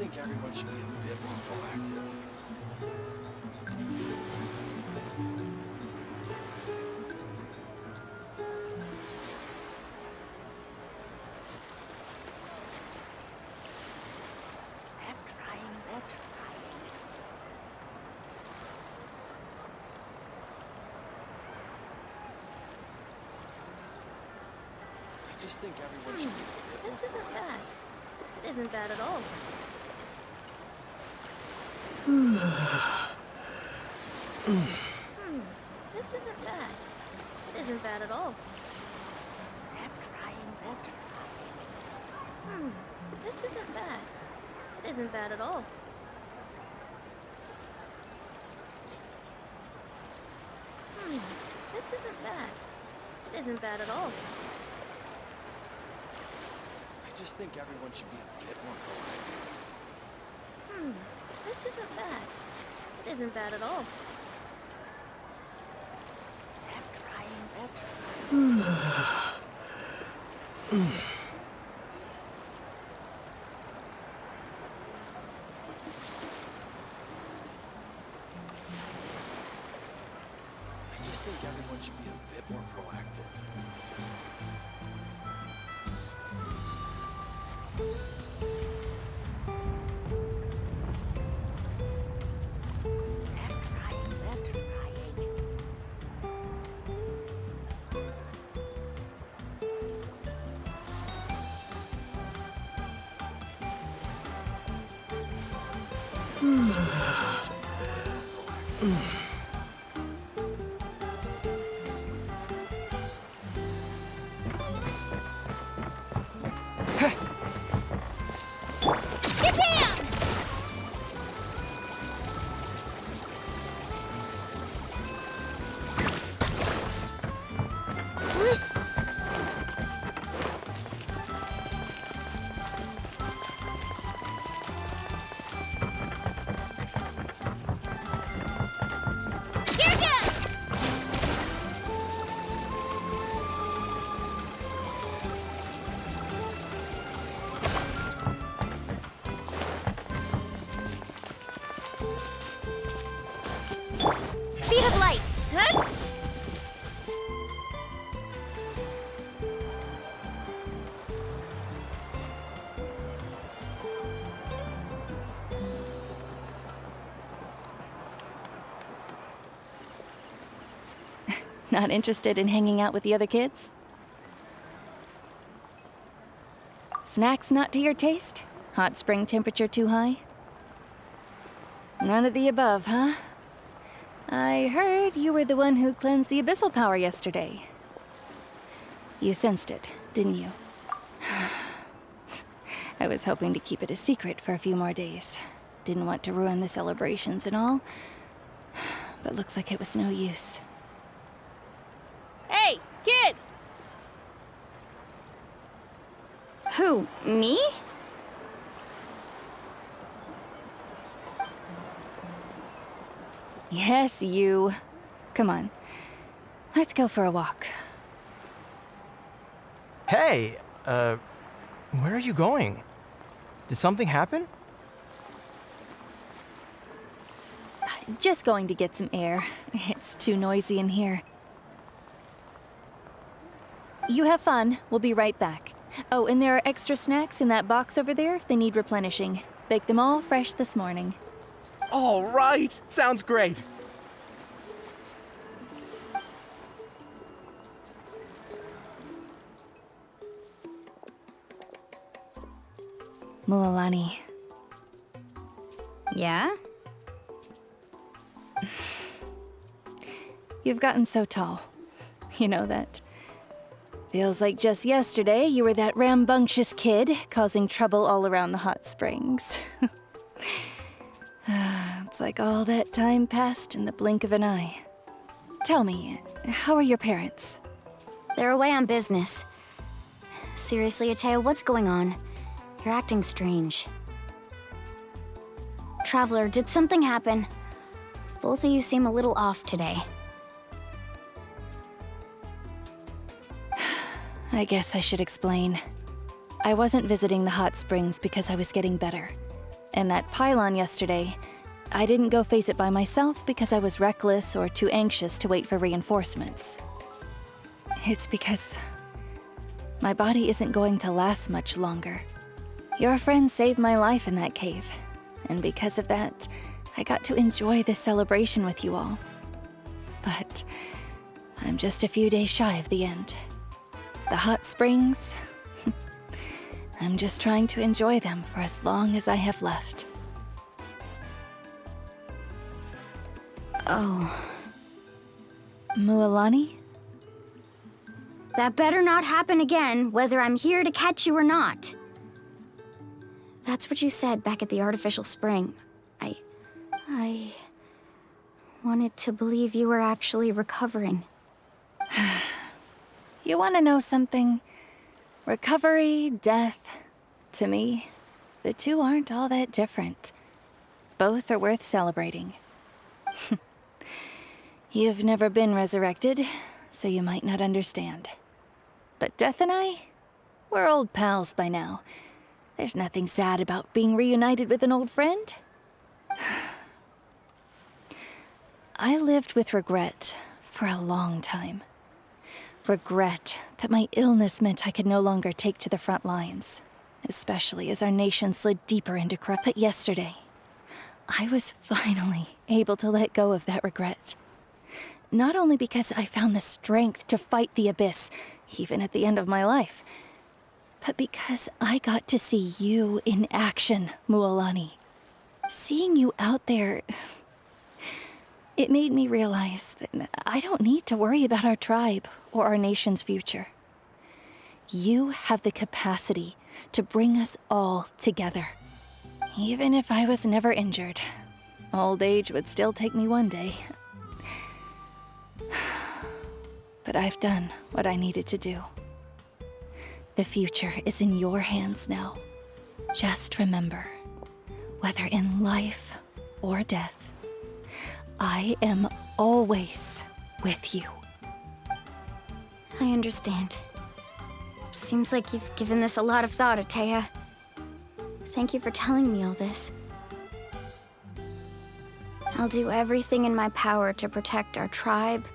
think everyone should be a bit more proactive. I just think everyone should be a bit more This isn't bad. It isn't bad at all. This isn't bad. It isn't bad at all. This isn't bad. It isn't bad at all. This isn't bad. It isn't bad at all. I just think everyone should be a bit more proactive. This isn't bad. It isn't bad at all. I just think everyone should be a bit more proactive. Speed of light. Huh? Not interested in hanging out with the other kids? Snacks not to your taste? Hot spring temperature too high? None of the above, huh? I heard you were the one who cleansed the abyssal power yesterday. You sensed it, didn't you? I was hoping to keep it a secret for a few more days. Didn't want to ruin the celebrations and all, but looks like it was no use. Hey, kid! Who, me? Yes, you. Come on. Let's go for a walk. Hey, where are you going? Did something happen? Just going to get some air. It's too noisy in here. You have fun. We'll be right back. Oh, and there are extra snacks in that box over there if they need replenishing. Baked them all fresh this morning. All right, sounds great. Mualani. Yeah? You've gotten so tall. You know that. Feels like just yesterday you were that rambunctious kid causing trouble all around the hot springs. It's like all that time passed in the blink of an eye. Tell me, how are your parents? They're away on business. Seriously, Ateo, what's going on? You're acting strange. Traveler, did something happen? Both of you seem a little off today. I guess I should explain. I wasn't visiting the hot springs because I was getting better. And that pylon yesterday, I didn't go face it by myself because I was reckless or too anxious to wait for reinforcements. It's because my body isn't going to last much longer. Your friend saved my life in that cave, and because of that, I got to enjoy this celebration with you all. But I'm just a few days shy of the end. The hot springs, I'm just trying to enjoy them for as long as I have left. Oh. Mualani? That better not happen again, whether I'm here to catch you or not. That's what you said back at the artificial spring. I wanted to believe you were actually recovering. You want to know something? Recovery, death, to me, the two aren't all that different. Both are worth celebrating. You've never been resurrected, so you might not understand. But Death and I, we're old pals by now. There's nothing sad about being reunited with an old friend. I lived with regret for a long time. Regret that my illness meant I could no longer take to the front lines, especially as our nation slid deeper into corruption. But yesterday, I was finally able to let go of that regret. Not only because I found the strength to fight the abyss, even at the end of my life, but because I got to see you in action, Mualani. Seeing you out there, it made me realize that I don't need to worry about our tribe or our nation's future. You have the capacity to bring us all together. Even if I was never injured, old age would still take me one day. But I've done what I needed to do. The future is in your hands now. Just remember, whether in life or death, I am always with you. I understand. Seems like you've given this a lot of thought, Atea. Thank you for telling me all this. I'll do everything in my power to protect our tribe,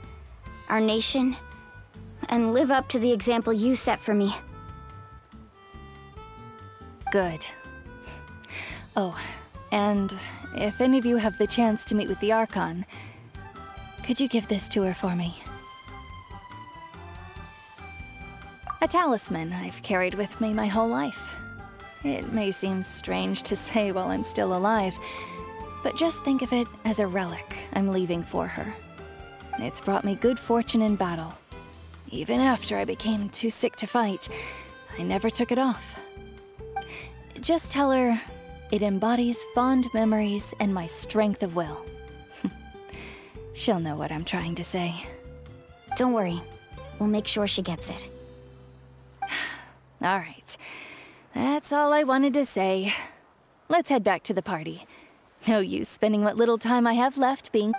our nation, and live up to the example you set for me. Good. Oh, and if any of you have the chance to meet with the Archon, could you give this to her for me? A talisman I've carried with me my whole life. It may seem strange to say while I'm still alive, but just think of it as a relic I'm leaving for her. It's brought me good fortune in battle. Even after I became too sick to fight, I never took it off. Just tell her it embodies fond memories and my strength of will. She'll know what I'm trying to say. Don't worry. We'll make sure she gets it. All right. That's all I wanted to say. Let's head back to the party. No use spending what little time I have left being...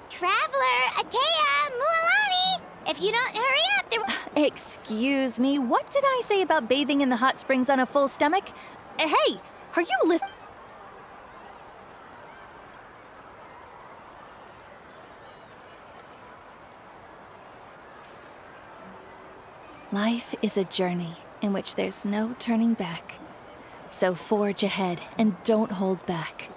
Traveler, Atea, Mualani! If you don't hurry up, there... Excuse me, what did I say about bathing in the hot springs on a full stomach? Hey, are you listening? Life is a journey in which there's no turning back. So forge ahead and don't hold back.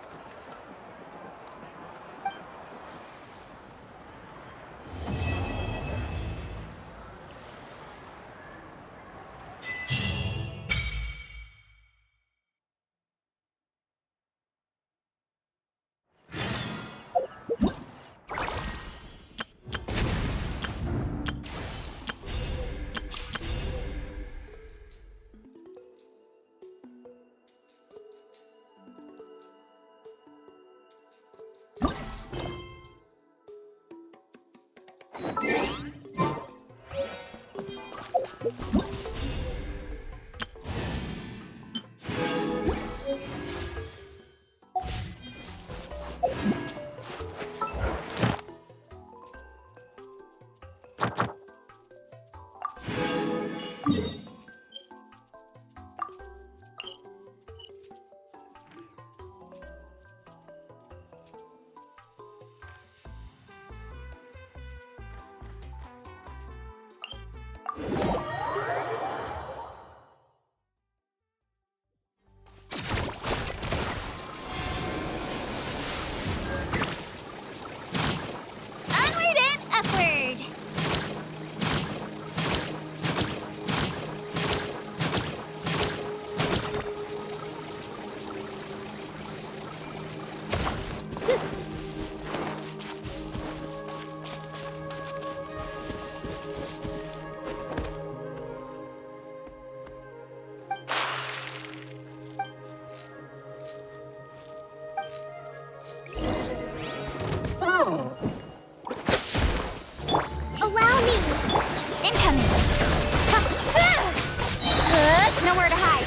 nowhere to hide.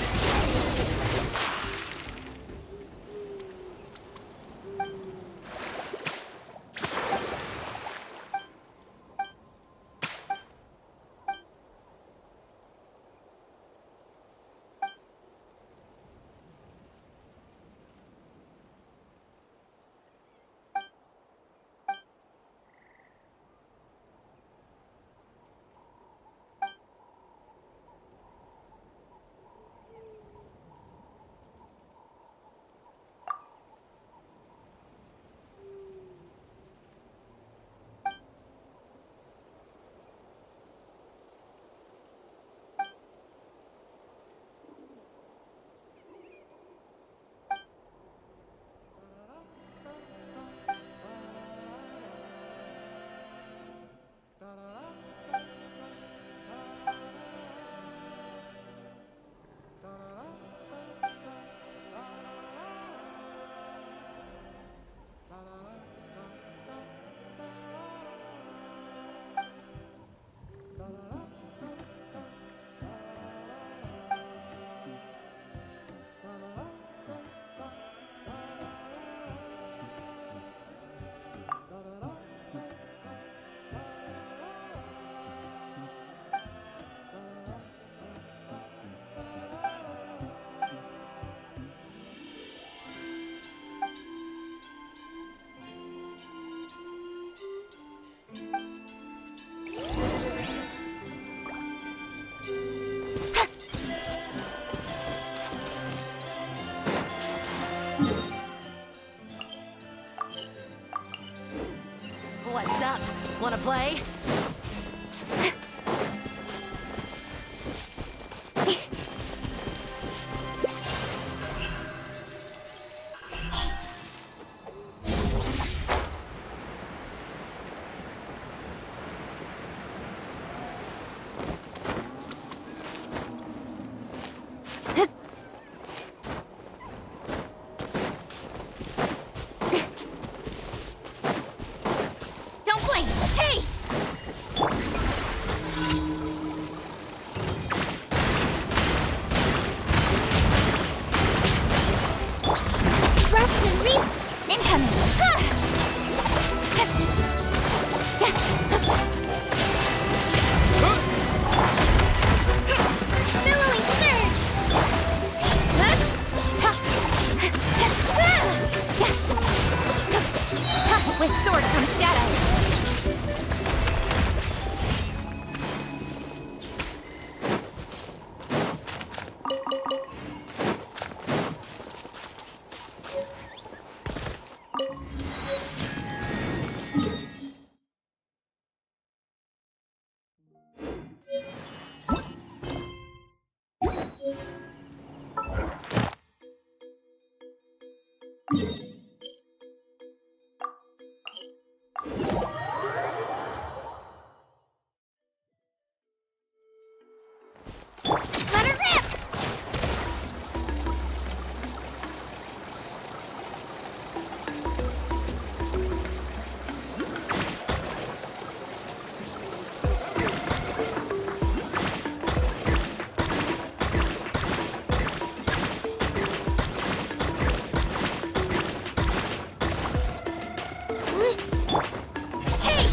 What's up? Wanna play? Don't blink! Hey! Rest and reap! Incoming! Billowing surge! With sword comes shadow! Let her rip! Hey!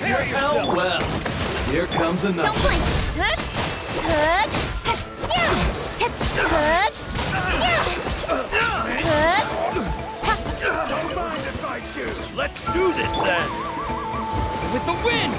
Prepare yourself. Well, here comes another. Don't blink. Hook. Hook. Yeah. Hook. Yeah. Hook. Don't mind if I do. Let's do this then. With the wind.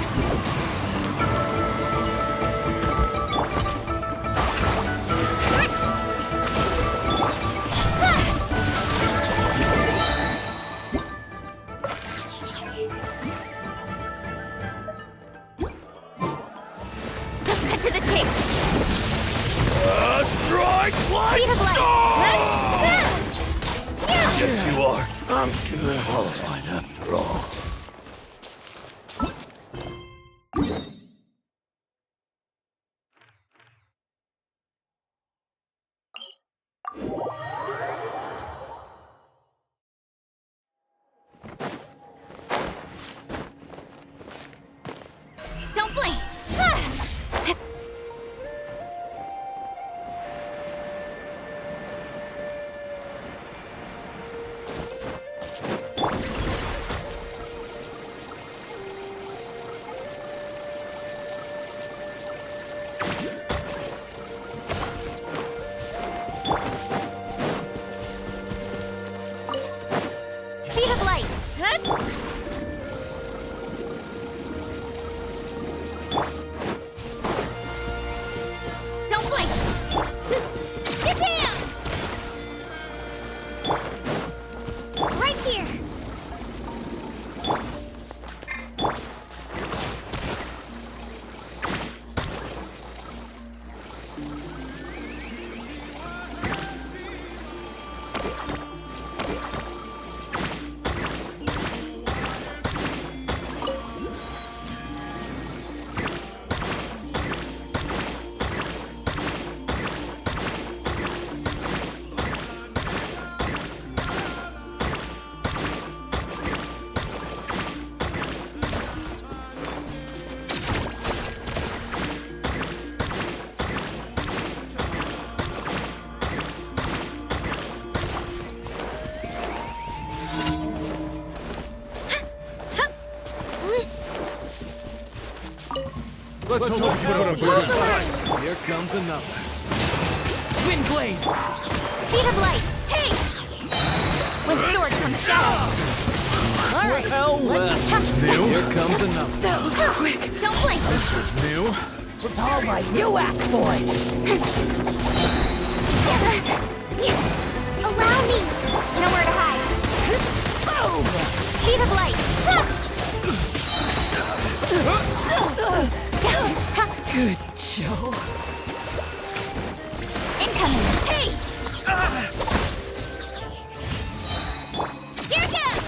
Cut to the chase. Strike like Speed of light. Yes, you are. I'm good. All right, after all. Don't blink. Speed of light. Hook. Don't blink. Get down. Right here. Let's hope you put up a good fight. Here comes another. Wind blade. Speed of light. Hey! With sword comes shadow. All right. Hell, Let's well, new. Here comes another. That was quick. Don't blink. This was new. All right, you asked for it. Allow me. Nowhere to hide. Boom! Speed of light. Good show. Incoming. Hey! Here goes.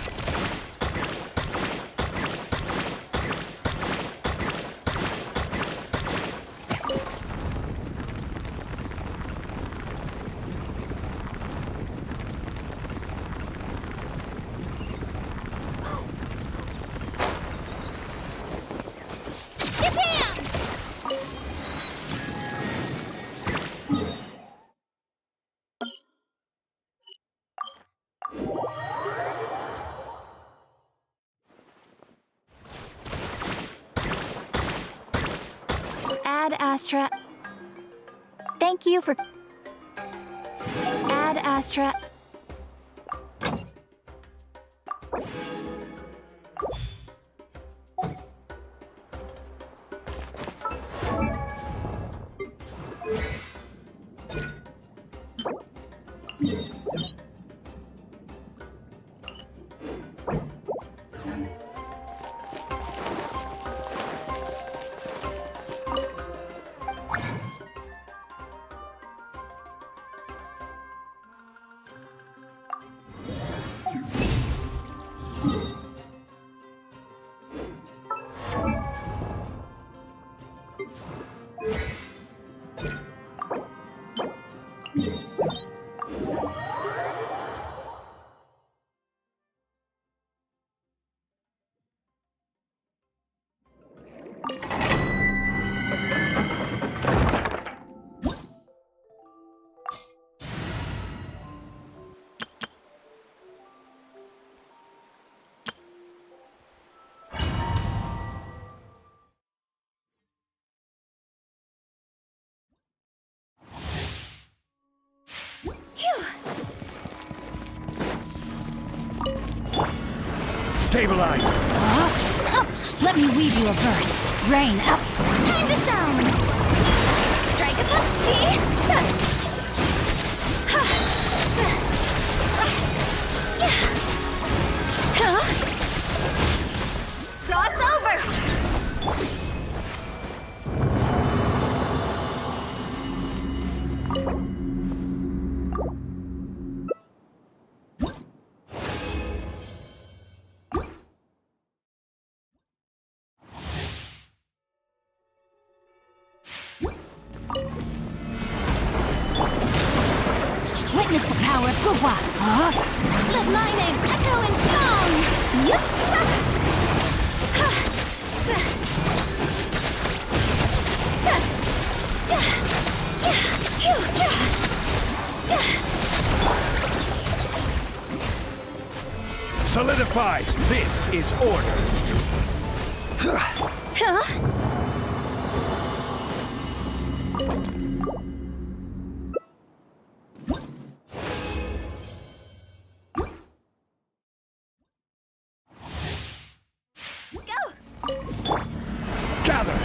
Get down! Ad Astra. Thank you for. Ad Astra. Stabilize! Let me weave you a verse. Rain up. Time to shine! Strike a cup of tea! Cross over! Witness the power of Gugwa. Let my name echo in song! Yup! Solidify! This is order! Gather!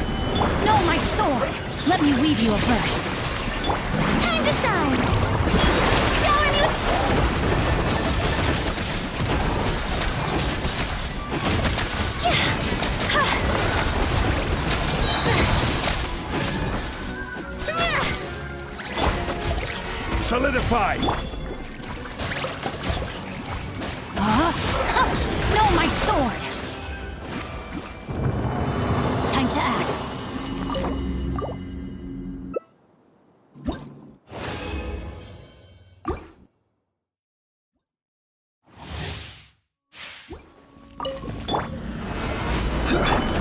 Know my sword. Let me weave you a verse. Time to shine! Shower me Solidify! Know my sword. Time to act.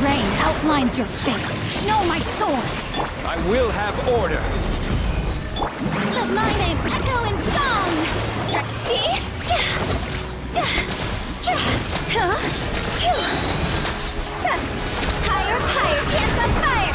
Rain outlines your fate. Know my sword. I will have order! Let my name echo in song! Strike tea! Higher, higher, hands on fire!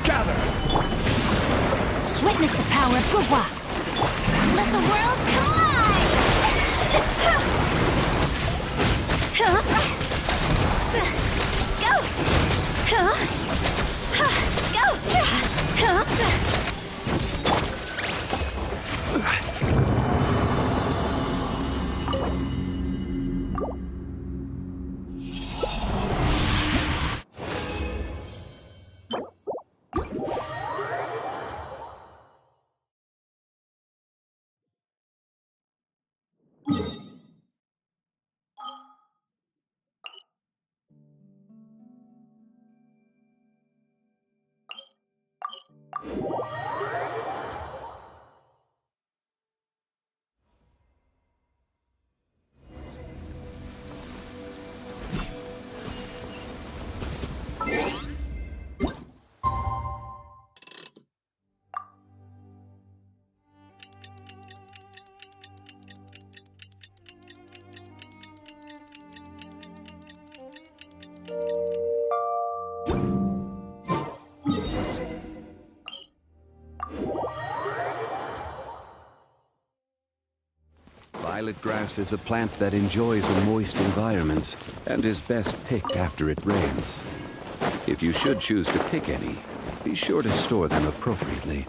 Gather! Witness the power of Gugwa. Let the world collide! Violet grass is a plant that enjoys a moist environment and is best picked after it rains. If you should choose to pick any, be sure to store them appropriately.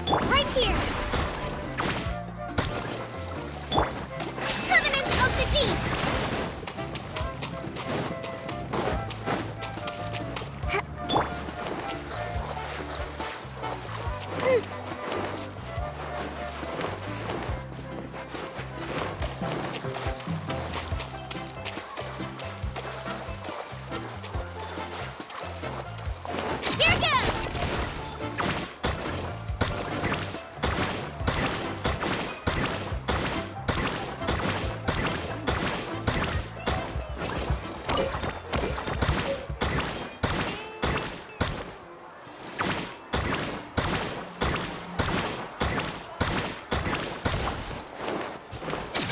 Right here! Covenant of the Deep! Here goes!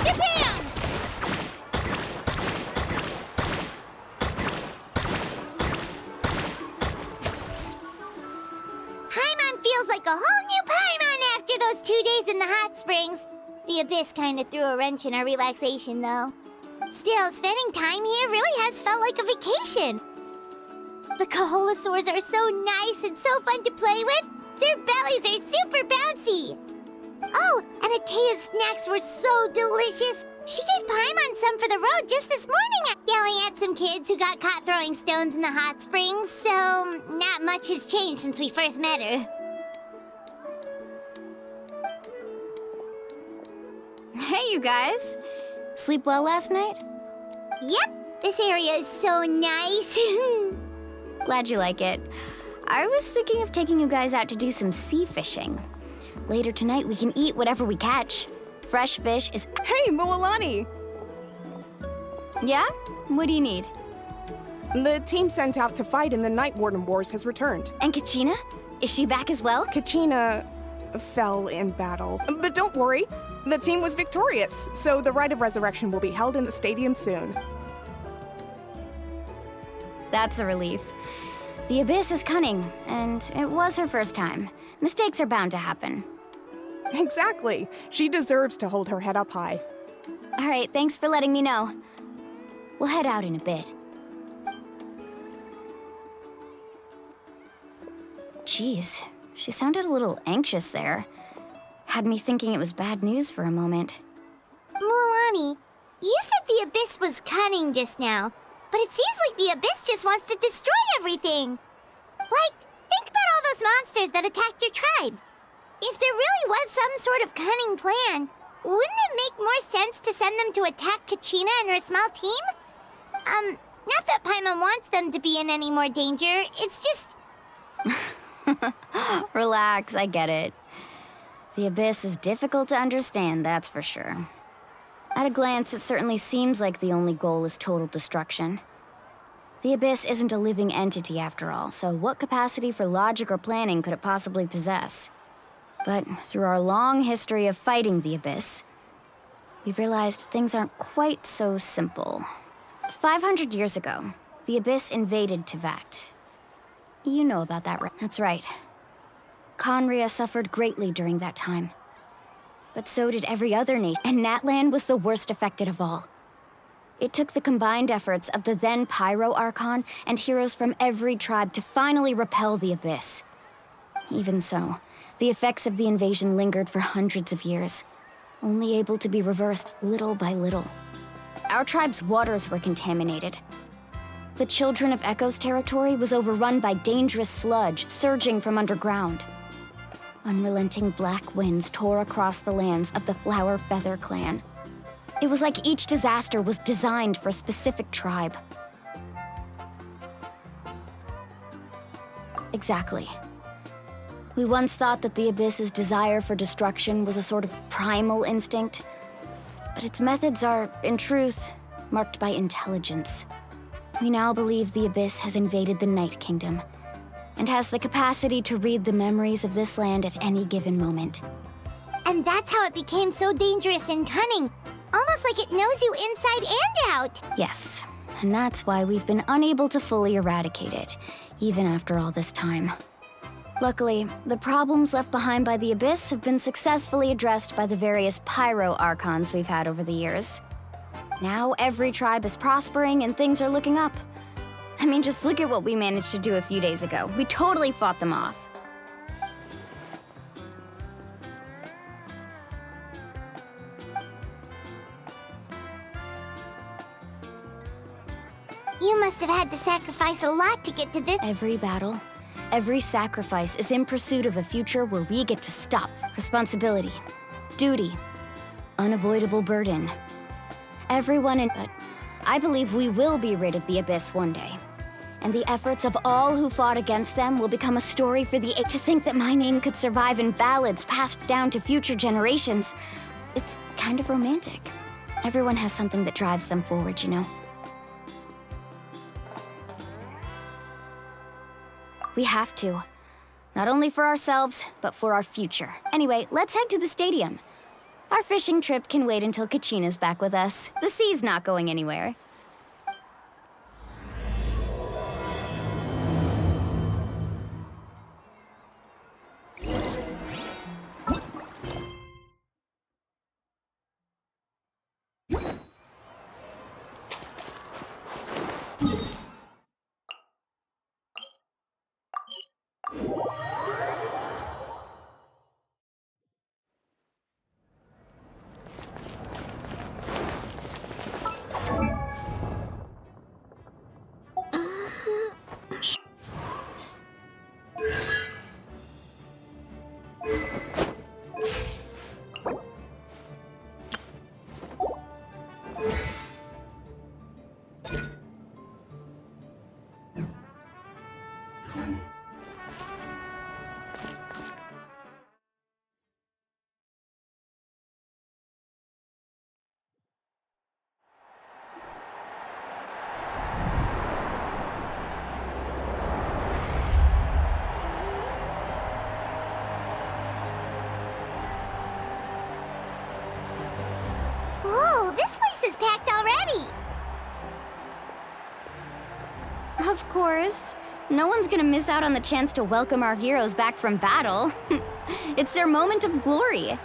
Japan! Paimon feels like a whole new Paimon after those 2 days in the hot springs. The Abyss kind of threw a wrench in our relaxation, though. Still, spending time here really has felt like a vacation. The Kaholosaurs are so nice and so fun to play with. Their bellies are super bouncy. Oh, and Atea's snacks were so delicious. She gave Paimon some for the road just this morning, yelling at some kids who got caught throwing stones in the hot springs. So, not much has changed since we first met her. Hey, you guys. Sleep well last night? Yep, this area is so nice. Glad you like it. I was thinking of taking you guys out to do some sea fishing. Later tonight, we can eat whatever we catch. Fresh fish is... Hey, Mualani! Yeah? What do you need? The team sent out to fight in the Night Warden Wars has returned. And Kachina? Is she back as well? Kachina fell in battle. But don't worry, the team was victorious, so the Rite of Resurrection will be held in the stadium soon. That's a relief. The Abyss is cunning, and it was her first time. Mistakes are bound to happen. Exactly. She deserves to hold her head up high. All right, thanks for letting me know. We'll head out in a bit. Jeez, she sounded a little anxious there. Had me thinking it was bad news for a moment. Mualani, you said the Abyss was cunning just now, but it seems like the Abyss just wants to destroy everything. Like, think about all those monsters that attacked your tribe. If there really was some sort of cunning plan, wouldn't it make more sense to send them to attack Kachina and her small team? Not that Paimon wants them to be in any more danger, it's just... Relax, I get it. The Abyss is difficult to understand, that's for sure. At a glance, it certainly seems like the only goal is total destruction. The Abyss isn't a living entity after all, so what capacity for logic or planning could it possibly possess? But through our long history of fighting the Abyss, we've realized things aren't quite so simple. 500 years ago, the Abyss invaded Teyvat. You know about that, right? That's right. Conria suffered greatly during that time. But so did every other nation, and Natlan was the worst affected of all. It took the combined efforts of the then Pyro Archon and heroes from every tribe to finally repel the Abyss. Even so, the effects of the invasion lingered for hundreds of years. only able to be reversed little by little. Our tribe's waters were contaminated. The Children of Echo's territory was overrun by dangerous sludge surging from underground. Unrelenting black winds tore across the lands of the Flower Feather clan. It was like each disaster was designed for a specific tribe. Exactly. We once thought that the Abyss's desire for destruction was a sort of primal instinct, but its methods are, in truth, marked by intelligence. We now believe the Abyss has invaded the Night Kingdom, and has the capacity to read the memories of this land at any given moment. And that's how it became so dangerous and cunning. Almost like it knows you inside and out. Yes, and that's why we've been unable to fully eradicate it, even after all this time. Luckily, the problems left behind by the Abyss have been successfully addressed by the various pyro archons we've had over the years. Now every tribe is prospering and things are looking up. I mean, just look at what we managed to do a few days ago. We totally fought them off. You must have had to sacrifice a lot to get to this. Every battle, every sacrifice is in pursuit of a future where we get to stop. Responsibility, duty, unavoidable burden. Everyone in... But I believe we will be rid of the Abyss one day. And the efforts of all who fought against them will become a story for the age. To think that my name could survive in ballads passed down to future generations, it's kind of romantic. Everyone has something that drives them forward, you know? We have to. Not only for ourselves, but for our future. Anyway, let's head to the stadium. Our fishing trip can wait until Kachina's back with us. The sea's not going anywhere. Whoa, this place is packed already. Of course. No one's gonna miss out on the chance to welcome our heroes back from battle. It's their moment of glory.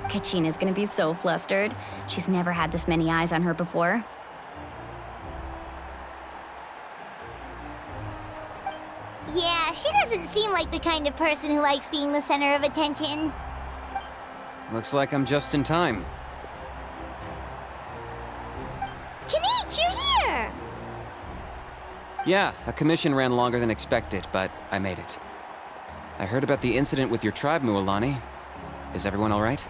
Kachina's gonna be so flustered. She's never had this many eyes on her before. Yeah, she doesn't seem like the kind of person who likes being the center of attention. Looks like I'm just in time. Kinich, you're here! Yeah, a commission ran longer than expected, but I made it. I heard about the incident with your tribe, Mualani. Is everyone all right?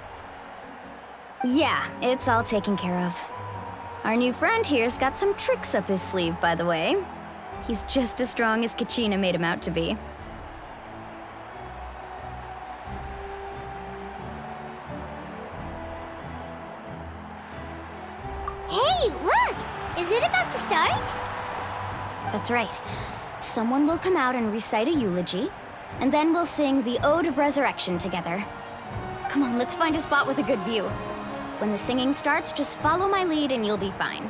Yeah, it's all taken care of. Our new friend here's got some tricks up his sleeve, by the way. He's just as strong as Kachina made him out to be. Hey, look! Is it about to start? That's right. Someone will come out and recite a eulogy, and then we'll sing the Ode of Resurrection together. Come on, let's find a spot with a good view. When the singing starts, just follow my lead and you'll be fine.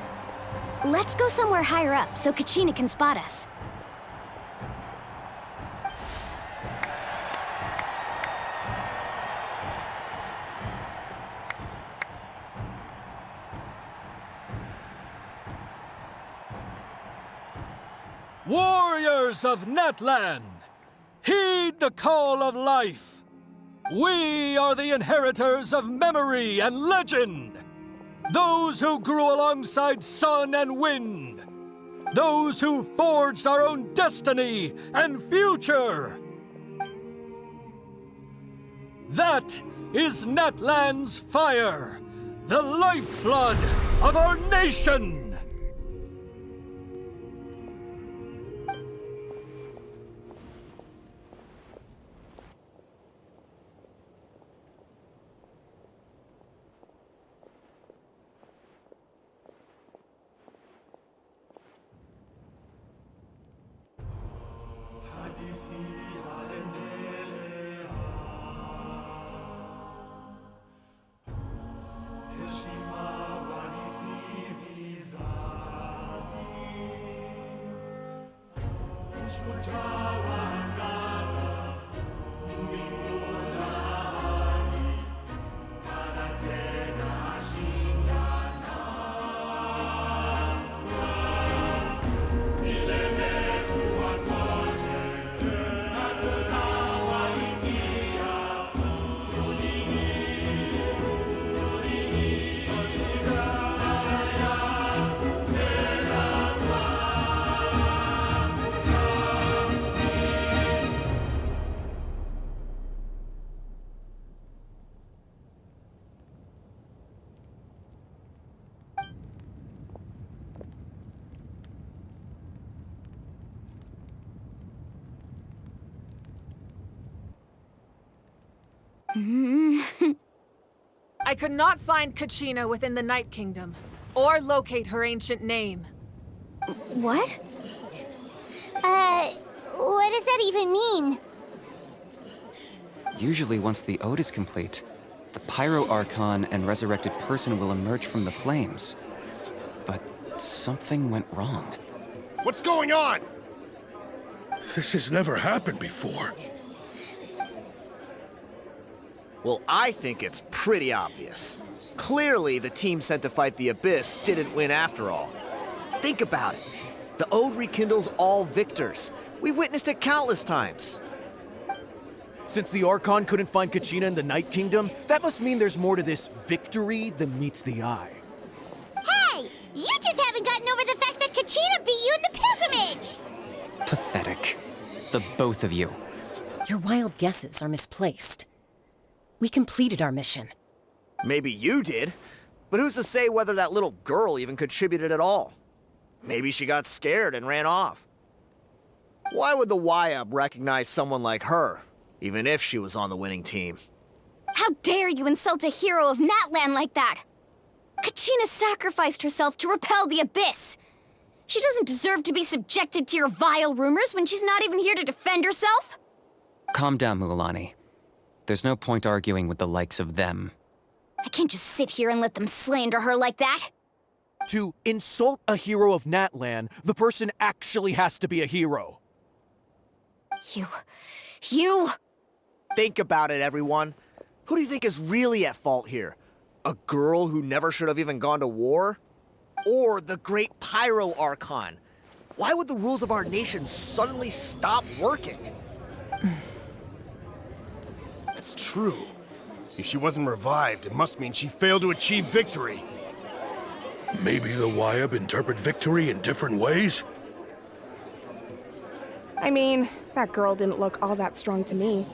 Let's go somewhere higher up so Kachina can spot us. Warriors of Netland, heed the call of life. We are the inheritors of memory and legend. Those who grew alongside sun and wind. Those who forged our own destiny and future. That is Natlan's fire, the lifeblood of our nation. I could not find Kachina within the Night Kingdom, or locate her ancient name. What? What does that even mean? Usually once the ode is complete, the Pyro Archon and resurrected person will emerge from the flames. But something went wrong. What's going on? This has never happened before. Well, I think it's pretty obvious. Clearly, the team sent to fight the Abyss didn't win after all. Think about it. The Ode rekindles all victors. We've witnessed it countless times. Since the Archon couldn't find Kachina in the Night Kingdom, that must mean there's more to this victory than meets the eye. Hey! You just haven't gotten over the fact that Kachina beat you in the pilgrimage! Pathetic. The both of you. Your wild guesses are misplaced. We completed our mission. Maybe you did, but who's to say whether that little girl even contributed at all? Maybe she got scared and ran off. Why would the YUB recognize someone like her, even if she was on the winning team? How dare you insult a hero of Natlan like that? Kachina sacrificed herself to repel the Abyss. She doesn't deserve to be subjected to your vile rumors when she's not even here to defend herself. Calm down, Mualani. There's no point arguing with the likes of them. I can't just sit here and let them slander her like that. To insult a hero of Natlan, the person actually has to be a hero. You... Think about it, everyone. Who do you think is really at fault here? A girl who never should have even gone to war? Or the great Pyro Archon? Why would the rules of our nation suddenly stop working? That's true. If she wasn't revived, it must mean she failed to achieve victory. Maybe the YUB interpret victory in different ways? I mean, that girl didn't look all that strong to me.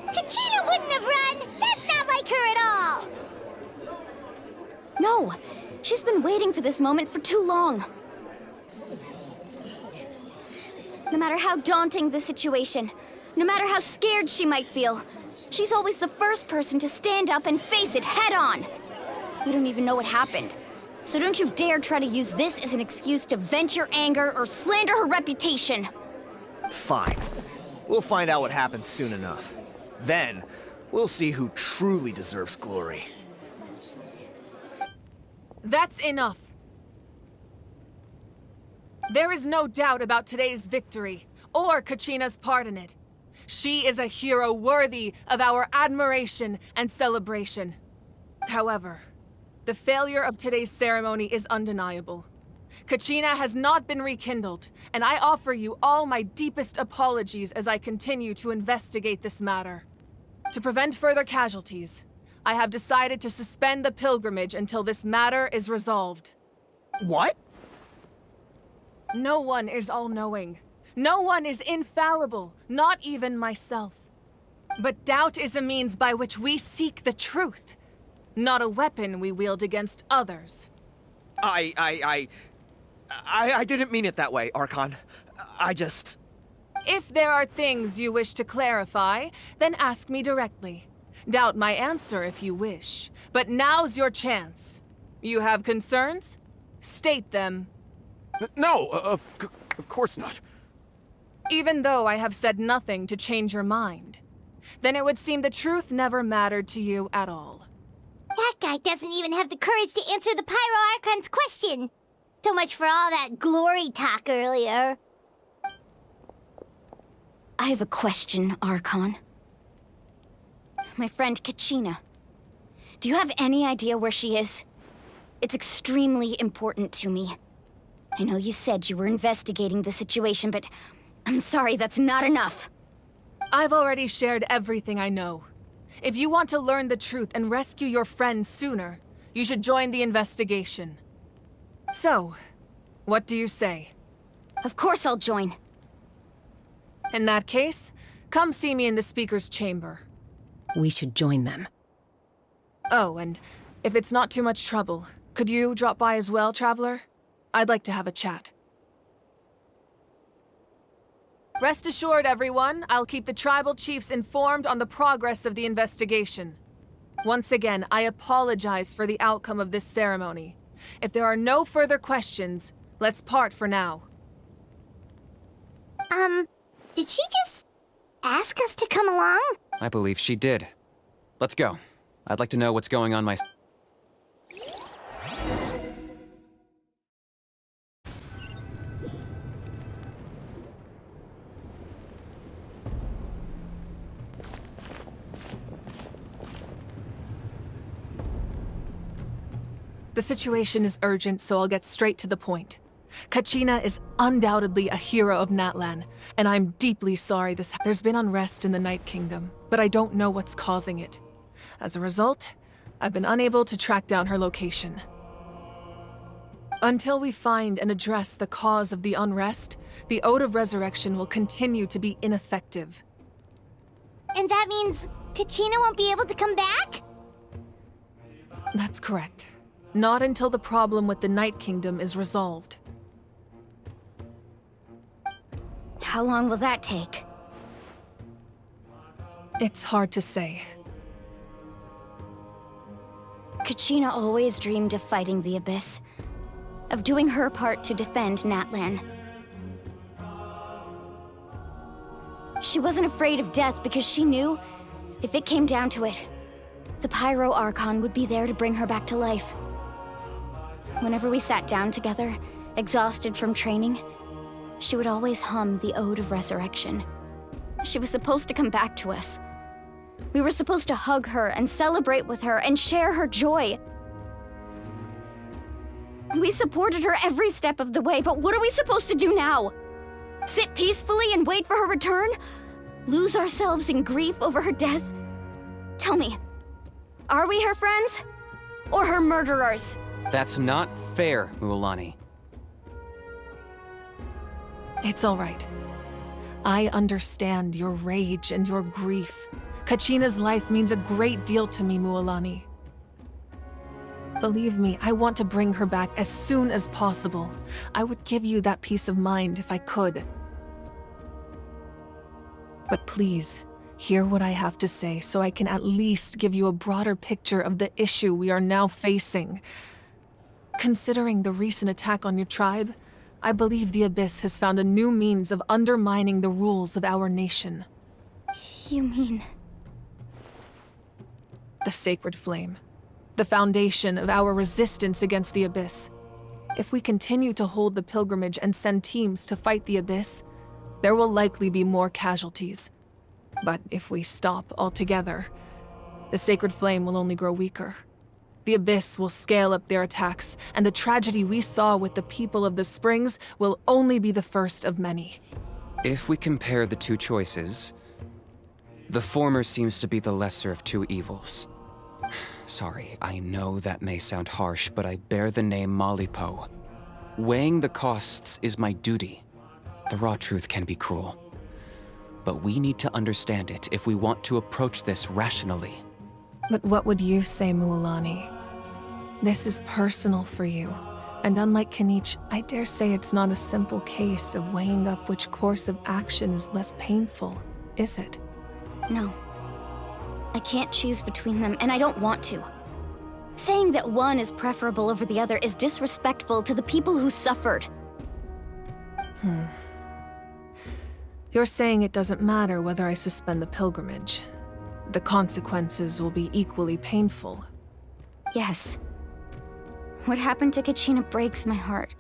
Kachina wouldn't have run! That's not like her at all! No, she's been waiting for this moment for too long. No matter how daunting the situation, no matter how scared she might feel, she's always the first person to stand up and face it head on. We don't even know what happened. So don't you dare try to use this as an excuse to vent your anger or slander her reputation. Fine. We'll find out what happens soon enough. Then, we'll see who truly deserves glory. That's enough. There is no doubt about today's victory, or Kachina's part in it. She is a hero worthy of our admiration and celebration. However, the failure of today's ceremony is undeniable. Kachina has not been rekindled, and I offer you all my deepest apologies as I continue to investigate this matter. To prevent further casualties, I have decided to suspend the pilgrimage until this matter is resolved. What? No one is all-knowing. No one is infallible, not even myself. But doubt is a means by which we seek the truth, not a weapon we wield against others. I didn't mean it that way, Archon. I just... If there are things you wish to clarify, then ask me directly. Doubt my answer if you wish. But now's your chance. You have concerns? State them. No, of course not. Even though I have said nothing to change your mind, then it would seem the truth never mattered to you at all. That guy doesn't even have the courage to answer the Pyro Archon's question. So much for all that glory talk earlier. I have a question, Archon. My friend Kachina. Do you have any idea where she is? It's extremely important to me. I know you said you were investigating the situation, but I'm sorry, that's not enough. I've already shared everything I know. If you want to learn the truth and rescue your friend sooner, you should join the investigation. So, what do you say? Of course I'll join. In that case, come see me in the speaker's chamber. We should join them. Oh, and if it's not too much trouble, could you drop by as well, Traveler? I'd like to have a chat. Rest assured, everyone, I'll keep the tribal chiefs informed on the progress of the investigation. Once again, I apologize for the outcome of this ceremony. If there are no further questions, let's part for now. Did she just ask us to come along? I believe she did. Let's go. I'd like to know what's going on myself. The situation is urgent, so I'll get straight to the point. Kachina is undoubtedly a hero of Natlan, and I'm deeply sorry there's been unrest in the Night Kingdom, but I don't know what's causing it. As a result, I've been unable to track down her location. Until we find and address the cause of the unrest, the Ode of Resurrection will continue to be ineffective. And that means Kachina won't be able to come back? That's correct. Not until the problem with the Night Kingdom is resolved. How long will that take? It's hard to say. Kachina always dreamed of fighting the Abyss, of doing her part to defend Natlan. She wasn't afraid of death because she knew, if it came down to it, the Pyro Archon would be there to bring her back to life. Whenever we sat down together, exhausted from training, she would always hum the Ode of Resurrection. She was supposed to come back to us. We were supposed to hug her and celebrate with her and share her joy. We supported her every step of the way, but what are we supposed to do now? Sit peacefully and wait for her return? Lose ourselves in grief over her death? Tell me, are we her friends? Or her murderers? That's not fair, Mualani. It's all right. I understand your rage and your grief. Kachina's life means a great deal to me, Mualani. Believe me, I want to bring her back as soon as possible. I would give you that peace of mind if I could. But please, hear what I have to say so I can at least give you a broader picture of the issue we are now facing. Considering the recent attack on your tribe, I believe the Abyss has found a new means of undermining the rules of our nation. You mean... The Sacred Flame. The foundation of our resistance against the Abyss. If we continue to hold the pilgrimage and send teams to fight the Abyss, there will likely be more casualties. But if we stop altogether, the Sacred Flame will only grow weaker. The Abyss will scale up their attacks, and the tragedy we saw with the people of the Springs will only be the first of many. If we compare the two choices, the former seems to be the lesser of two evils. Sorry, I know that may sound harsh, but I bear the name Malipo. Weighing the costs is my duty. The raw truth can be cruel. But we need to understand it if we want to approach this rationally. But what would you say, Mualani? This is personal for you. And unlike Kinich, I dare say it's not a simple case of weighing up which course of action is less painful, is it? No. I can't choose between them, and I don't want to. Saying that one is preferable over the other is disrespectful to the people who suffered. You're saying it doesn't matter whether I suspend the pilgrimage. The consequences will be equally painful. Yes. What happened to Kachina breaks my heart.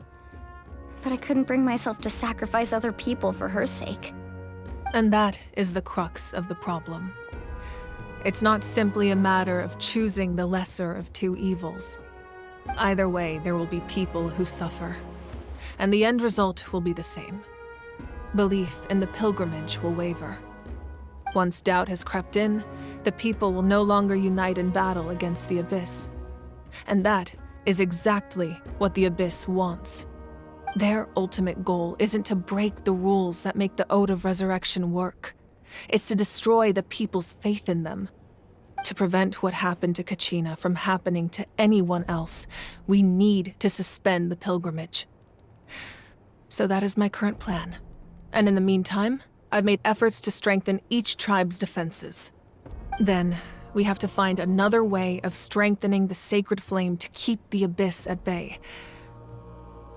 But I couldn't bring myself to sacrifice other people for her sake. And that is the crux of the problem. It's not simply a matter of choosing the lesser of two evils. Either way, there will be people who suffer. And the end result will be the same. Belief in the pilgrimage will waver. Once doubt has crept in, the people will no longer unite in battle against the Abyss. And that is exactly what the Abyss wants. Their ultimate goal isn't to break the rules that make the Ode of Resurrection work. It's to destroy the people's faith in them. To prevent what happened to Kachina from happening to anyone else, we need to suspend the pilgrimage. So that is my current plan. And in the meantime, I've made efforts to strengthen each tribe's defenses. Then, we have to find another way of strengthening the sacred flame to keep the Abyss at bay.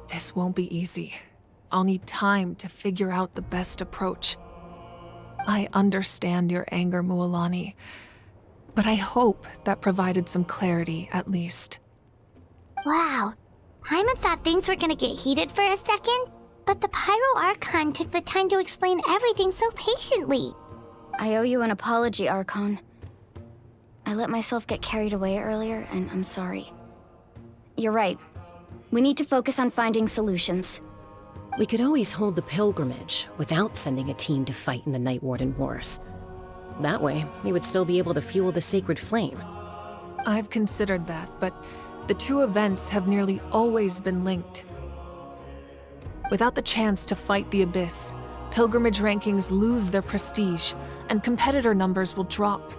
This won't be easy. I'll need time to figure out the best approach. I understand your anger, Mualani, but I hope that provided some clarity at least. Wow. Paimon thought things were gonna get heated for a second, but the Pyro Archon took the time to explain everything so patiently. I owe you an apology, Archon. I let myself get carried away earlier, and I'm sorry. You're right. We need to focus on finding solutions. We could always hold the pilgrimage without sending a team to fight in the Night Warden Wars. That way, we would still be able to fuel the sacred flame. I've considered that, but the two events have nearly always been linked. Without the chance to fight the Abyss, pilgrimage rankings lose their prestige, and competitor numbers will drop.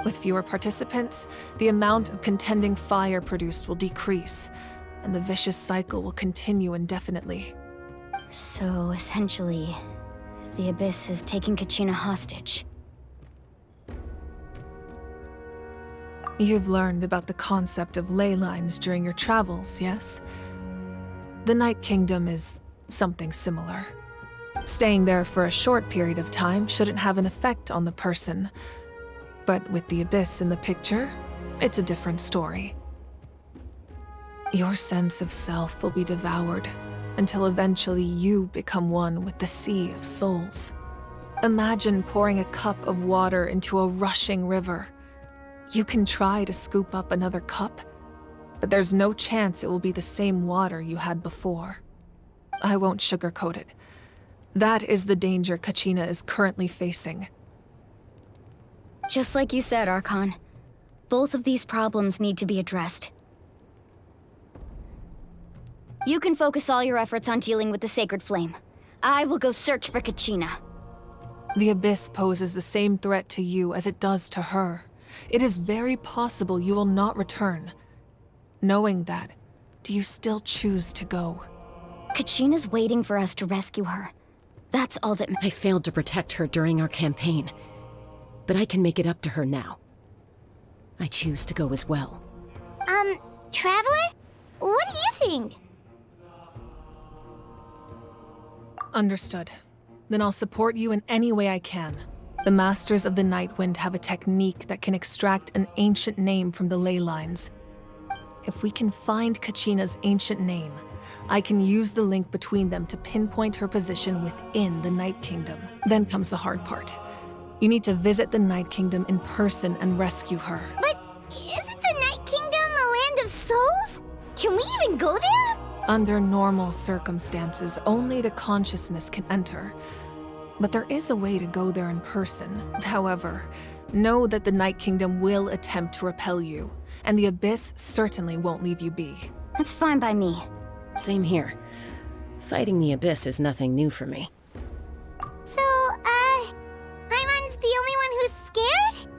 With fewer participants, the amount of contending fire produced will decrease, and the vicious cycle will continue indefinitely. So, essentially, the Abyss is taking Kachina hostage. You've learned about the concept of ley lines during your travels, yes? The Night Kingdom is something similar. Staying there for a short period of time shouldn't have an effect on the person. But with the Abyss in the picture, it's a different story. Your sense of self will be devoured until eventually you become one with the sea of souls. Imagine pouring a cup of water into a rushing river. You can try to scoop up another cup, but there's no chance it will be the same water you had before. I won't sugarcoat it. That is the danger Kachina is currently facing. Just like you said, Archon. Both of these problems need to be addressed. You can focus all your efforts on dealing with the sacred flame. I will go search for Kachina. The Abyss poses the same threat to you as it does to her. It is very possible you will not return. Knowing that, do you still choose to go? Kachina's waiting for us to rescue her. That's all that I failed to protect her during our campaign, but I can make it up to her now. I choose to go as well. Traveler? What do you think? Understood. Then I'll support you in any way I can. The Masters of the Nightwind have a technique that can extract an ancient name from the ley lines. If we can find Kachina's ancient name, I can use the link between them to pinpoint her position within the Night Kingdom. Then comes the hard part. You need to visit the Night Kingdom in person and rescue her. But isn't the Night Kingdom a even go there? Under normal circumstances, only the consciousness can enter. But there is a way to go there in person. However, know that the Night Kingdom will attempt to repel you, and the Abyss certainly won't leave you be. That's fine by me. Same here. Fighting the Abyss is nothing new for me. So, Paimon's the only one who's scared?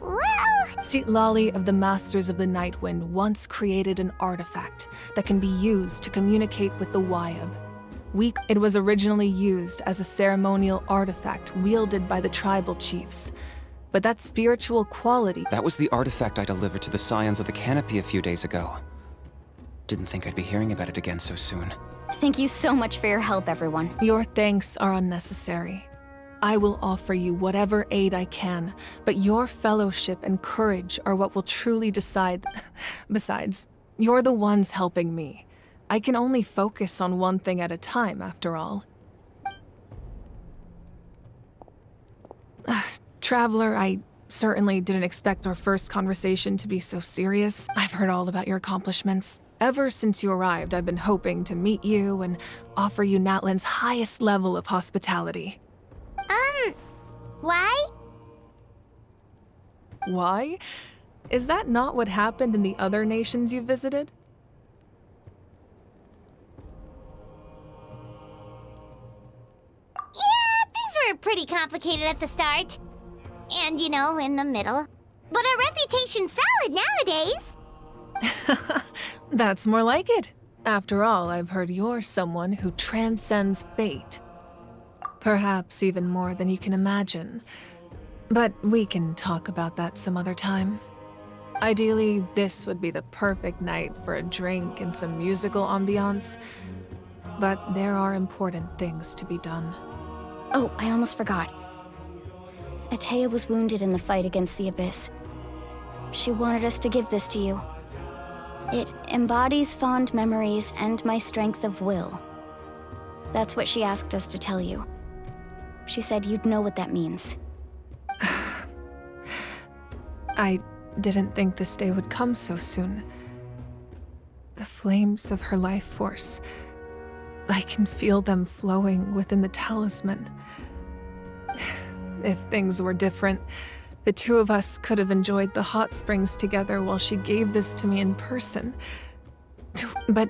Well... Citlali of the Masters of the Nightwind once created an artifact that can be used to communicate with the Wyab. It was originally used as a ceremonial artifact wielded by the tribal chiefs. But that spiritual quality... That was the artifact I delivered to the Scions of the Canopy a few days ago. Didn't think I'd be hearing about it again so soon. Thank you so much for your help, everyone. Your thanks are unnecessary. I will offer you whatever aid I can, but your fellowship and courage are what will truly decide. Besides, you're the ones helping me. I can only focus on one thing at a time, after all. Traveler, I certainly didn't expect our first conversation to be so serious. I've heard all about your accomplishments. Ever since you arrived, I've been hoping to meet you and offer you Natlan's highest level of hospitality. Why? Why? Is that not what happened in the other nations you visited? Yeah, things were pretty complicated at the start. And, you know, in the middle. But our reputation's solid nowadays. That's more like it. After all, I've heard you're someone who transcends fate. Perhaps even more than you can imagine. But we can talk about that some other time. Ideally, this would be the perfect night for a drink and some musical ambiance. But there are important things to be done. Oh, I almost forgot. Atea was wounded in the fight against the Abyss. She wanted us to give this to you. It embodies fond memories and my strength of will. That's what she asked us to tell you. She said you'd know what that means. I didn't think this day would come so soon. The flames of her life force. I can feel them flowing within the talisman. If things were different, the two of us could have enjoyed the hot springs together while she gave this to me in person. But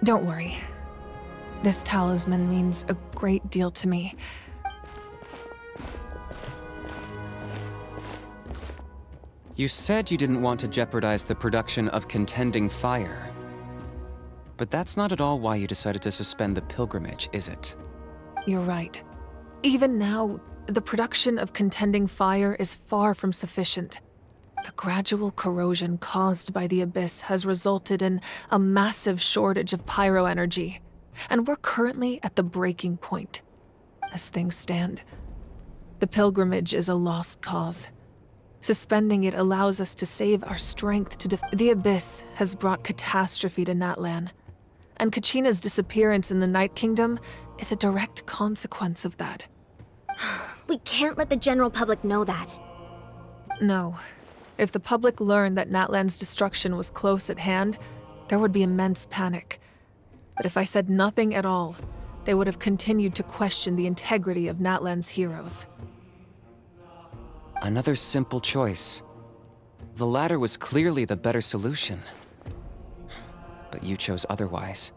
don't worry. This talisman means a great deal to me. You said you didn't want to jeopardize the production of Contending Fire. But that's not at all why you decided to suspend the pilgrimage, is it? You're right. Even now, the production of Contending Fire is far from sufficient. The gradual corrosion caused by the Abyss has resulted in a massive shortage of pyro energy, and we're currently at the breaking point. As things stand, the pilgrimage is a lost cause. Suspending it allows us to save our strength to The Abyss has brought catastrophe to Natlan, and Kachina's disappearance in the Night Kingdom is a direct consequence of that. We can't let the general public know that. No. If the public learned that Natlan's destruction was close at hand, there would be immense panic. But if I said nothing at all, they would have continued to question the integrity of Natlan's heroes. Another simple choice. The latter was clearly the better solution. But you chose otherwise.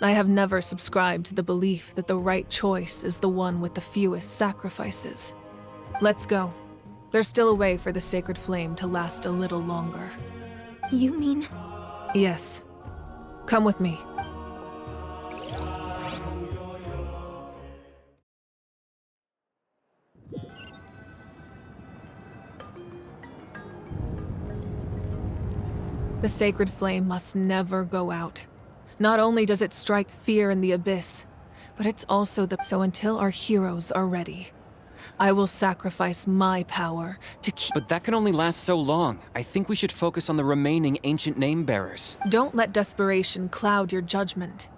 I have never subscribed to the belief that the right choice is the one with the fewest sacrifices. Let's go. There's still a way for the sacred flame to last a little longer. You mean? Yes. Come with me. The sacred flame must never go out. Not only does it strike fear in the Abyss, but it's also so until our heroes are ready, I will sacrifice my power to keep— But that can only last so long. I think we should focus on the remaining ancient name-bearers. Don't let desperation cloud your judgment.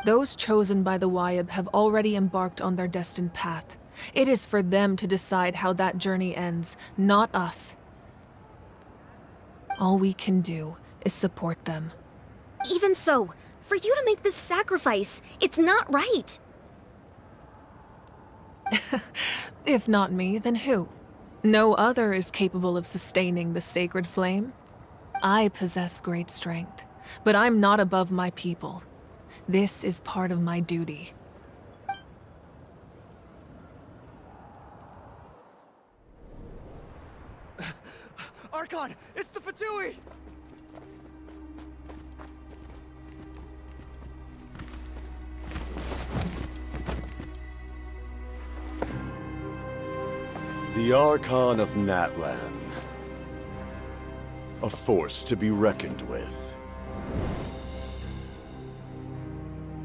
Those chosen by the Wyab have already embarked on their destined path. It is for them to decide how that journey ends, not us. All we can do is support them. Even so, for you to make this sacrifice, it's not right. If not me, then who? No other is capable of sustaining the sacred flame. I possess great strength, but I'm not above my people. This is part of my duty. Archon, it's the Fatui! The Archon of Natlan. A force to be reckoned with.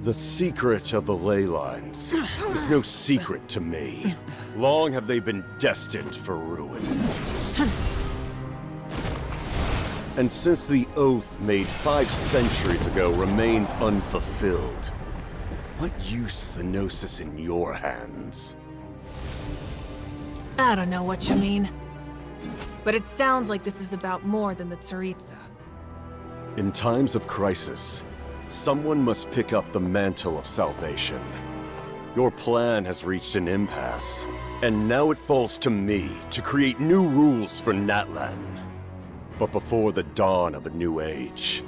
The secret of the ley lines is no secret to me. Long have they been destined for ruin. And since the oath made 5 centuries ago remains unfulfilled, what use is the Gnosis in your hands? I don't know what you mean. But it sounds like this is about more than the Tsaritsa. In times of crisis, someone must pick up the mantle of salvation. Your plan has reached an impasse, and now it falls to me to create new rules for Natlan. But before the dawn of a new age,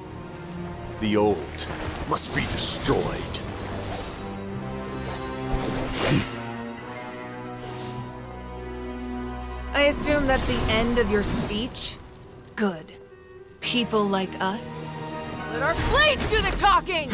the old must be destroyed. I assume that's the end of your speech? Good. People like us, let our blades do the talking!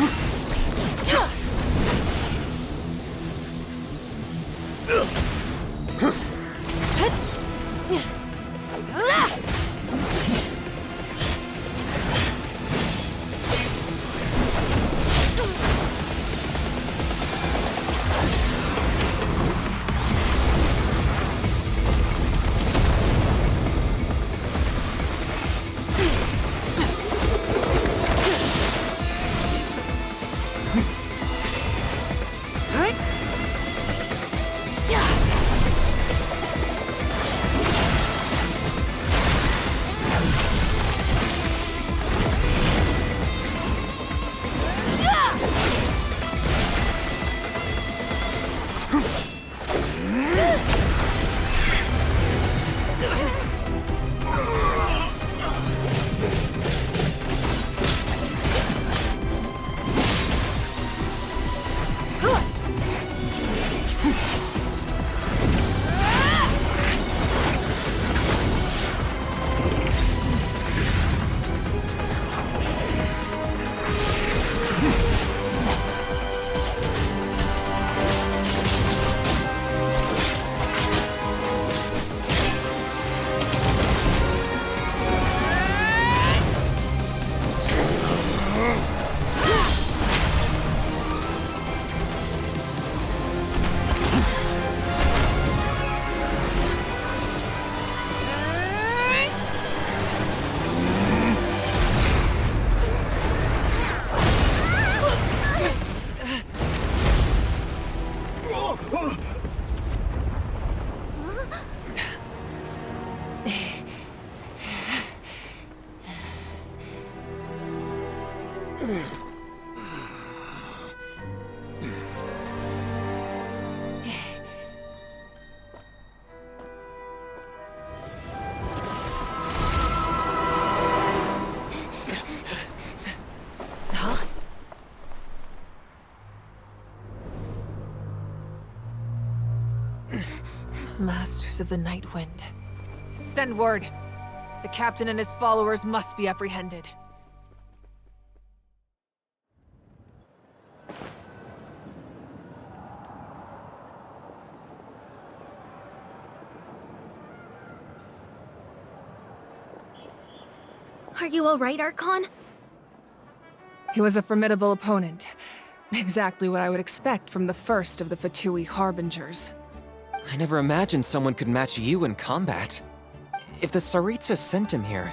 Masters of the Night Wind. Send word. The captain and his followers must be apprehended. Are you all right, Archon? He was a formidable opponent. Exactly what I would expect from the first of the Fatui Harbingers. I never imagined someone could match you in combat. If the Tsaritsa sent him here,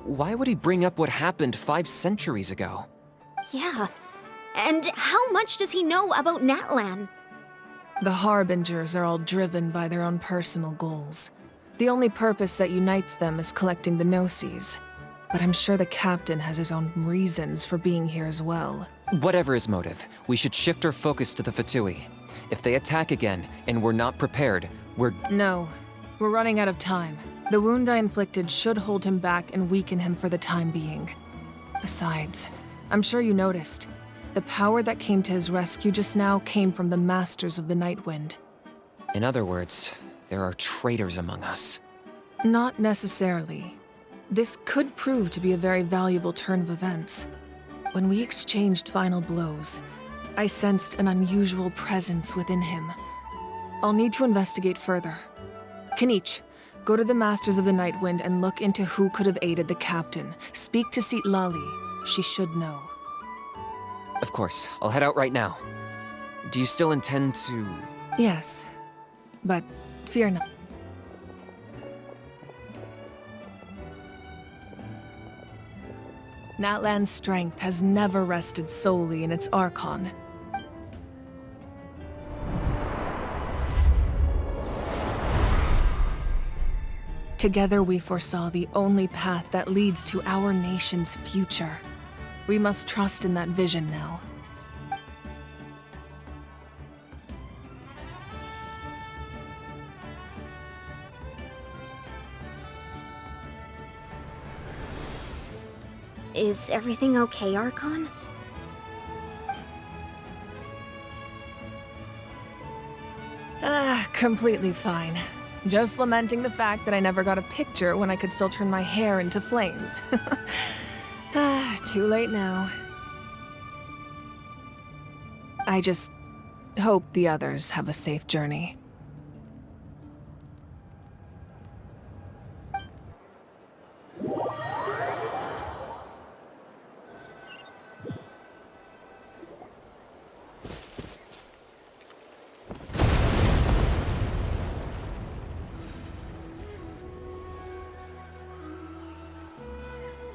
why would he bring up what happened 5 centuries ago? Yeah. And how much does he know about Natlan? The Harbingers are all driven by their own personal goals. The only purpose that unites them is collecting the Gnosis. But I'm sure the captain has his own reasons for being here as well. Whatever his motive, we should shift our focus to the Fatui. If they attack again, and we're not prepared, we're... No. We're running out of time. The wound I inflicted should hold him back and weaken him for the time being. Besides, I'm sure you noticed. The power that came to his rescue just now came from the Masters of the Night Wind. In other words, there are traitors among us. Not necessarily. This could prove to be a very valuable turn of events. When we exchanged final blows, I sensed an unusual presence within him. I'll need to investigate further. Kenichi, go to the Masters of the Night Wind and look into who could have aided the captain. Speak to Lali. She should know. Of course, I'll head out right now. Do you still intend to... Yes, but fear not. Natlan's strength has never rested solely in its Archon. Together we foresaw the only path that leads to our nation's future. We must trust in that vision now. Is everything okay, Archon? Completely fine. Just lamenting the fact that I never got a picture when I could still turn my hair into flames. Too late now. I just hope the others have a safe journey.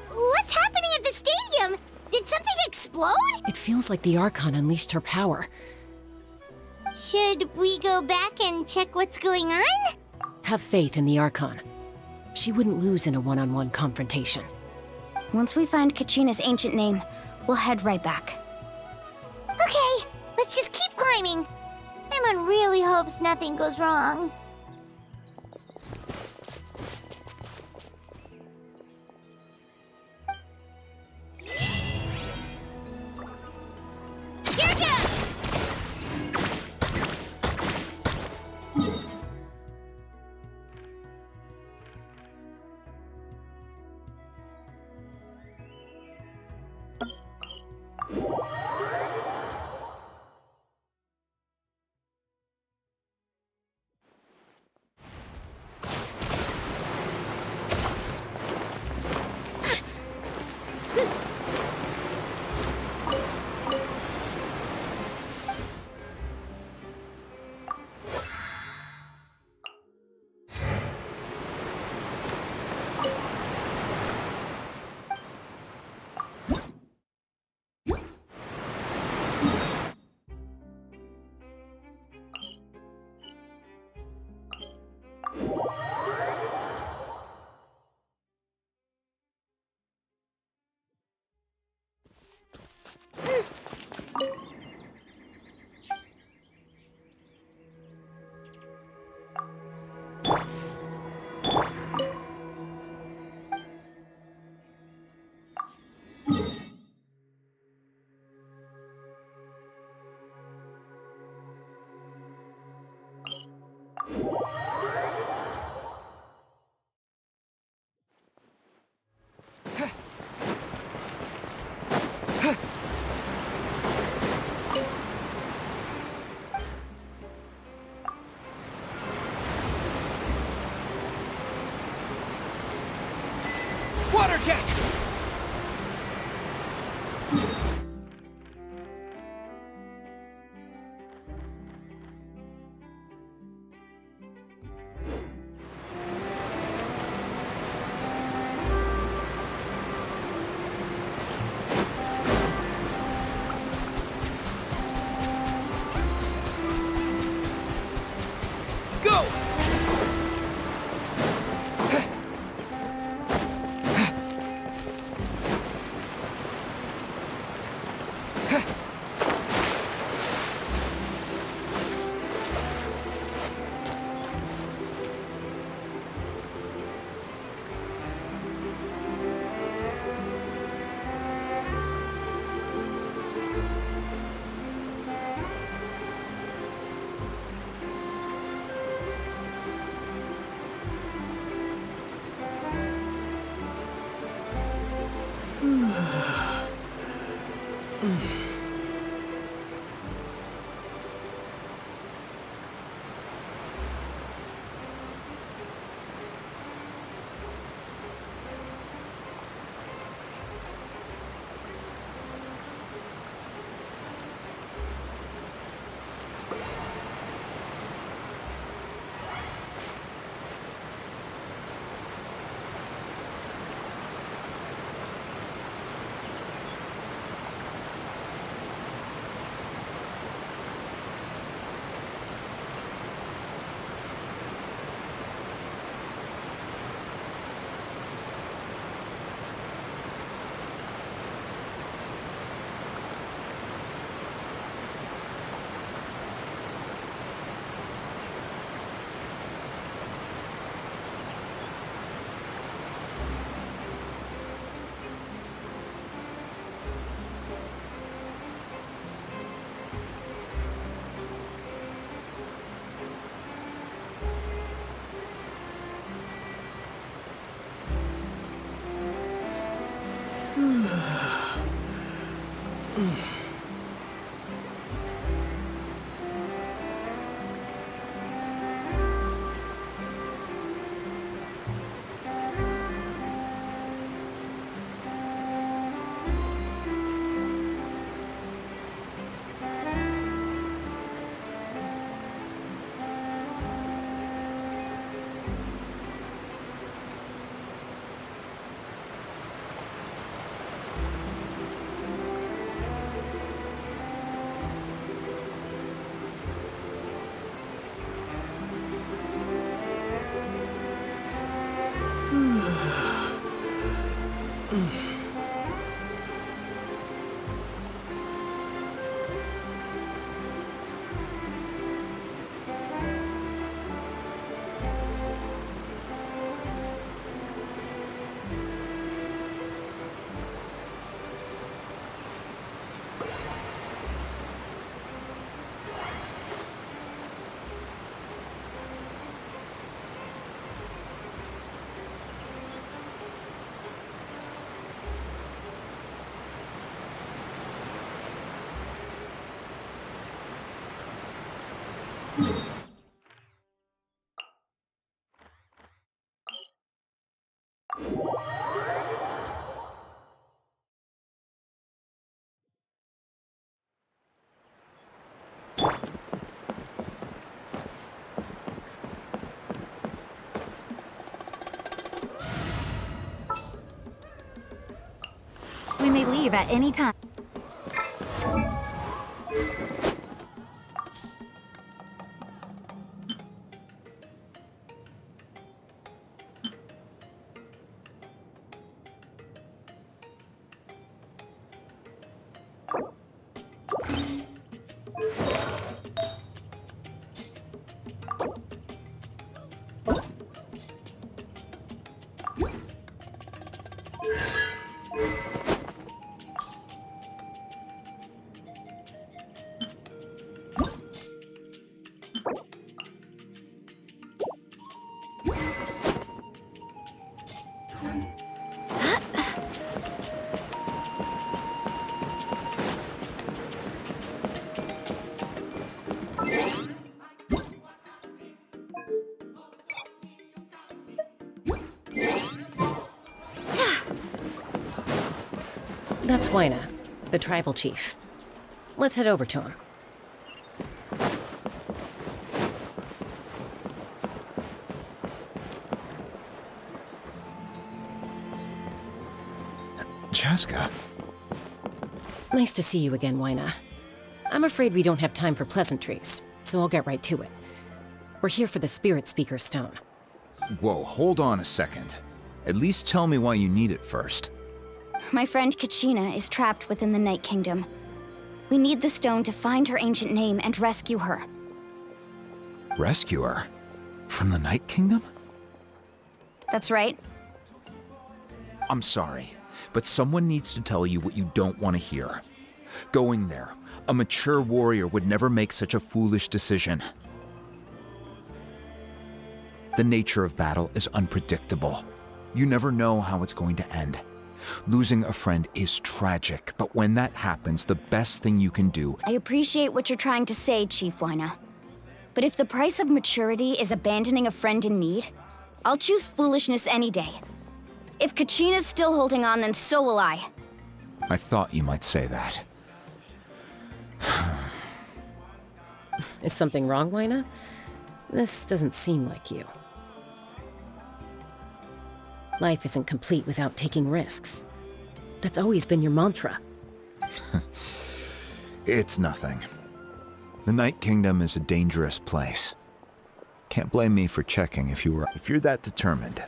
What's happening at the stadium? Did something explode? It feels like the Archon unleashed her power. Should we go back and check what's going on? Have faith in the Archon. She wouldn't lose in a one-on-one confrontation. Once we find Kachina's ancient name, we'll head right back. Okay, let's just keep climbing. Paimon really hopes nothing goes wrong. Water jet! Go! We may leave at any time. That's Wyna, the tribal chief. Let's head over to him. Chaska. Nice to see you again, Wyna. I'm afraid we don't have time for pleasantries, so I'll get right to it. We're here for the Spirit Speaker Stone. Whoa, hold on a second. At least tell me why you need it first. My friend Kachina is trapped within the Night Kingdom. We need the stone to find her ancient name and rescue her. Rescue her? From the Night Kingdom? That's right. I'm sorry, but someone needs to tell you what you don't want to hear. Going there, a mature warrior would never make such a foolish decision. The nature of battle is unpredictable. You never know how it's going to end. Losing a friend is tragic, but when that happens, the best thing you can do... I appreciate what you're trying to say, Chief Wyna. But if the price of maturity is abandoning a friend in need, I'll choose foolishness any day. If Kachina's still holding on, then so will I. I thought you might say that. Is something wrong, Wyna? This doesn't seem like you. Life isn't complete without taking risks. That's always been your mantra. It's nothing. The Night Kingdom is a dangerous place. Can't blame me for checking if you're that determined.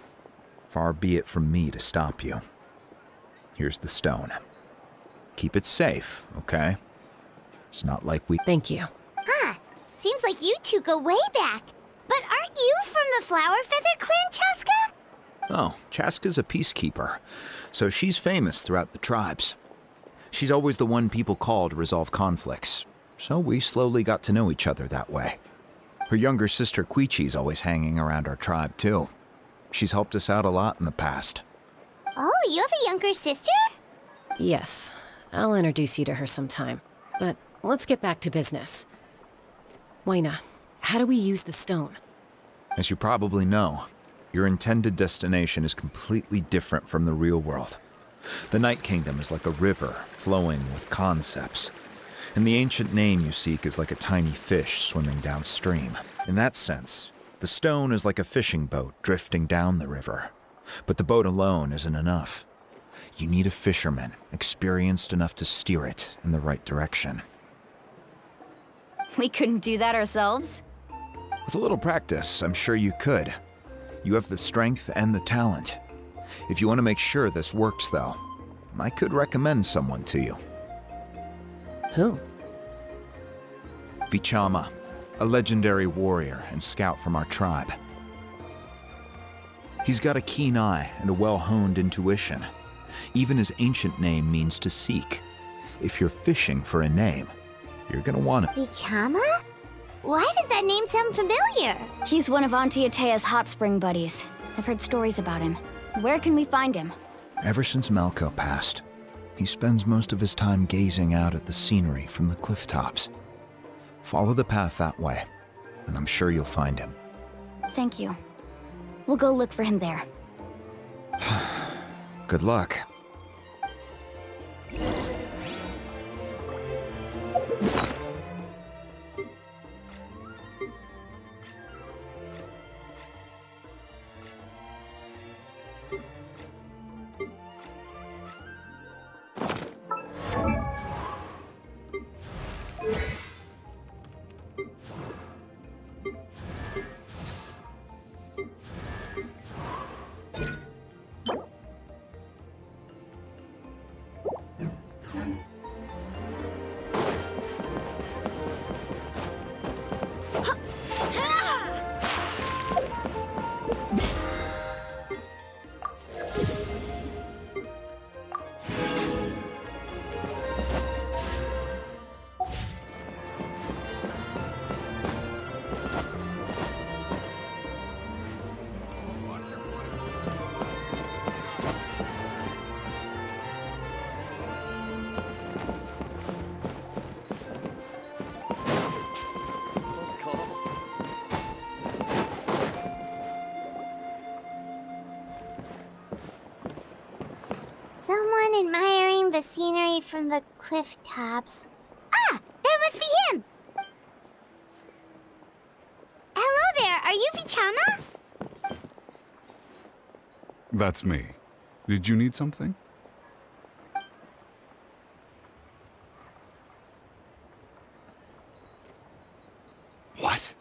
Far be it from me to stop you. Here's the stone. Keep it safe, okay? It's not like we... Thank you. Huh. Seems like you two go way back. But aren't you from the Flower Feather Clan, Chaska? Oh, Chaska's a peacekeeper, so she's famous throughout the tribes. She's always the one people call to resolve conflicts, so we slowly got to know each other that way. Her younger sister Quichi's always hanging around our tribe, too. She's helped us out a lot in the past. Oh, you have a younger sister? Yes. I'll introduce you to her sometime. But let's get back to business. Wyna, how do we use the stone? As you probably know, your intended destination is completely different from the real world. The Night Kingdom is like a river flowing with concepts, and the ancient name you seek is like a tiny fish swimming downstream. In that sense, the stone is like a fishing boat drifting down the river, but the boat alone isn't enough. You need a fisherman experienced enough to steer it in the right direction. We couldn't do that ourselves? With a little practice, I'm sure you could. You have the strength and the talent. If you want to make sure this works, though, I could recommend someone to you. Who? Vichama, a legendary warrior and scout from our tribe. He's got a keen eye and a well-honed intuition. Even his ancient name means to seek. If you're fishing for a name, you're gonna want it. Vichama? Why does that name sound familiar? He's one of Auntie Atea's hot spring buddies. I've heard stories about him. Where can we find him? Ever since Malko passed, he spends most of his time gazing out at the scenery from the cliff tops. Follow the path that way, and I'm sure you'll find him. Thank you. We'll go look for him there. Good luck. Someone admiring the scenery from the cliff tops. Ah! That must be him! Hello there, are you Vichama? That's me. Did you need something? What?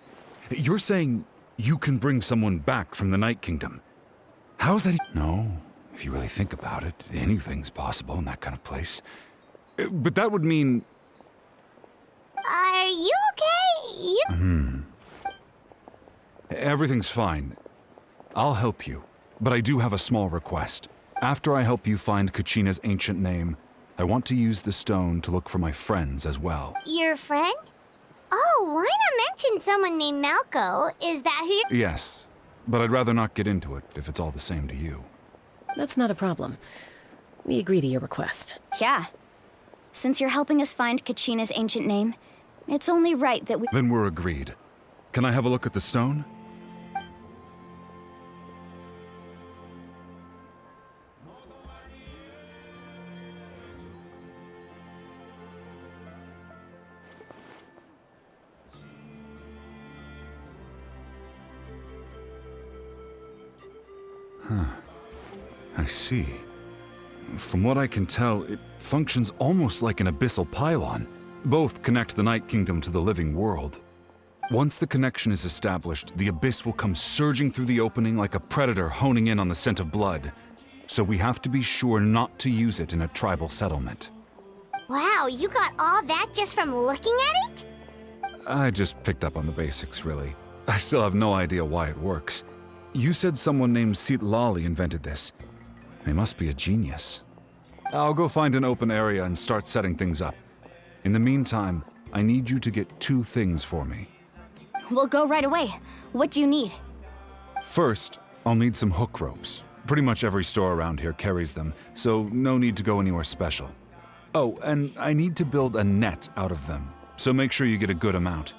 You're saying you can bring someone back from the Night Kingdom? How's that? No, if you really think about it, anything's possible in that kind of place. But that would mean... Are you okay? Everything's fine. I'll help you, but I do have a small request. After I help you find Kachina's ancient name, I want to use the stone to look for my friends as well. Your friend? Oh, why not mention someone named Malko? Is that who you're... Yes, but I'd rather not get into it if it's all the same to you. That's not a problem. We agree to your request. Yeah. Since you're helping us find Kachina's ancient name, it's only right that we— Then we're agreed. Can I have a look at the stone? Huh. I see. From what I can tell, it functions almost like an abyssal pylon. Both connect the Night Kingdom to the living world. Once the connection is established, the abyss will come surging through the opening like a predator honing in on the scent of blood. So we have to be sure not to use it in a tribal settlement. Wow, you got all that just from looking at it? I just picked up on the basics, really. I still have no idea why it works. You said someone named Lali invented this. They must be a genius. I'll go find an open area and start setting things up. In the meantime, I need you to get 2 things for me. We'll go right away. What do you need? First, I'll need some hook ropes. Pretty much every store around here carries them, so no need to go anywhere special. Oh, and I need to build a net out of them, so make sure you get a good amount.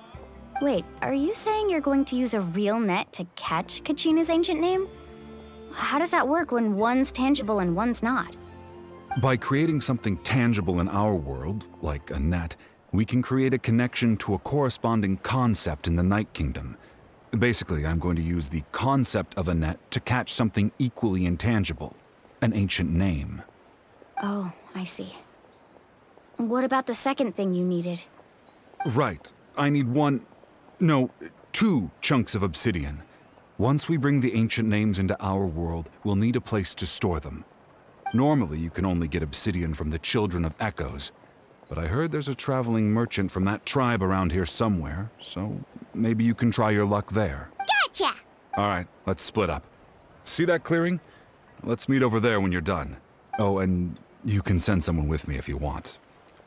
Wait, are you saying you're going to use a real net to catch Kachina's ancient name? How does that work when one's tangible and one's not? By creating something tangible in our world, like a net, we can create a connection to a corresponding concept in the Night Kingdom. Basically, I'm going to use the concept of a net to catch something equally intangible, an ancient name. Oh, I see. What about the second thing you needed? Right. I need 2 chunks of obsidian. Once we bring the ancient names into our world, we'll need a place to store them. Normally, you can only get obsidian from the Children of Echoes, but I heard there's a traveling merchant from that tribe around here somewhere, so maybe you can try your luck there. Gotcha! All right, let's split up. See that clearing? Let's meet over there when you're done. Oh, and you can send someone with me if you want.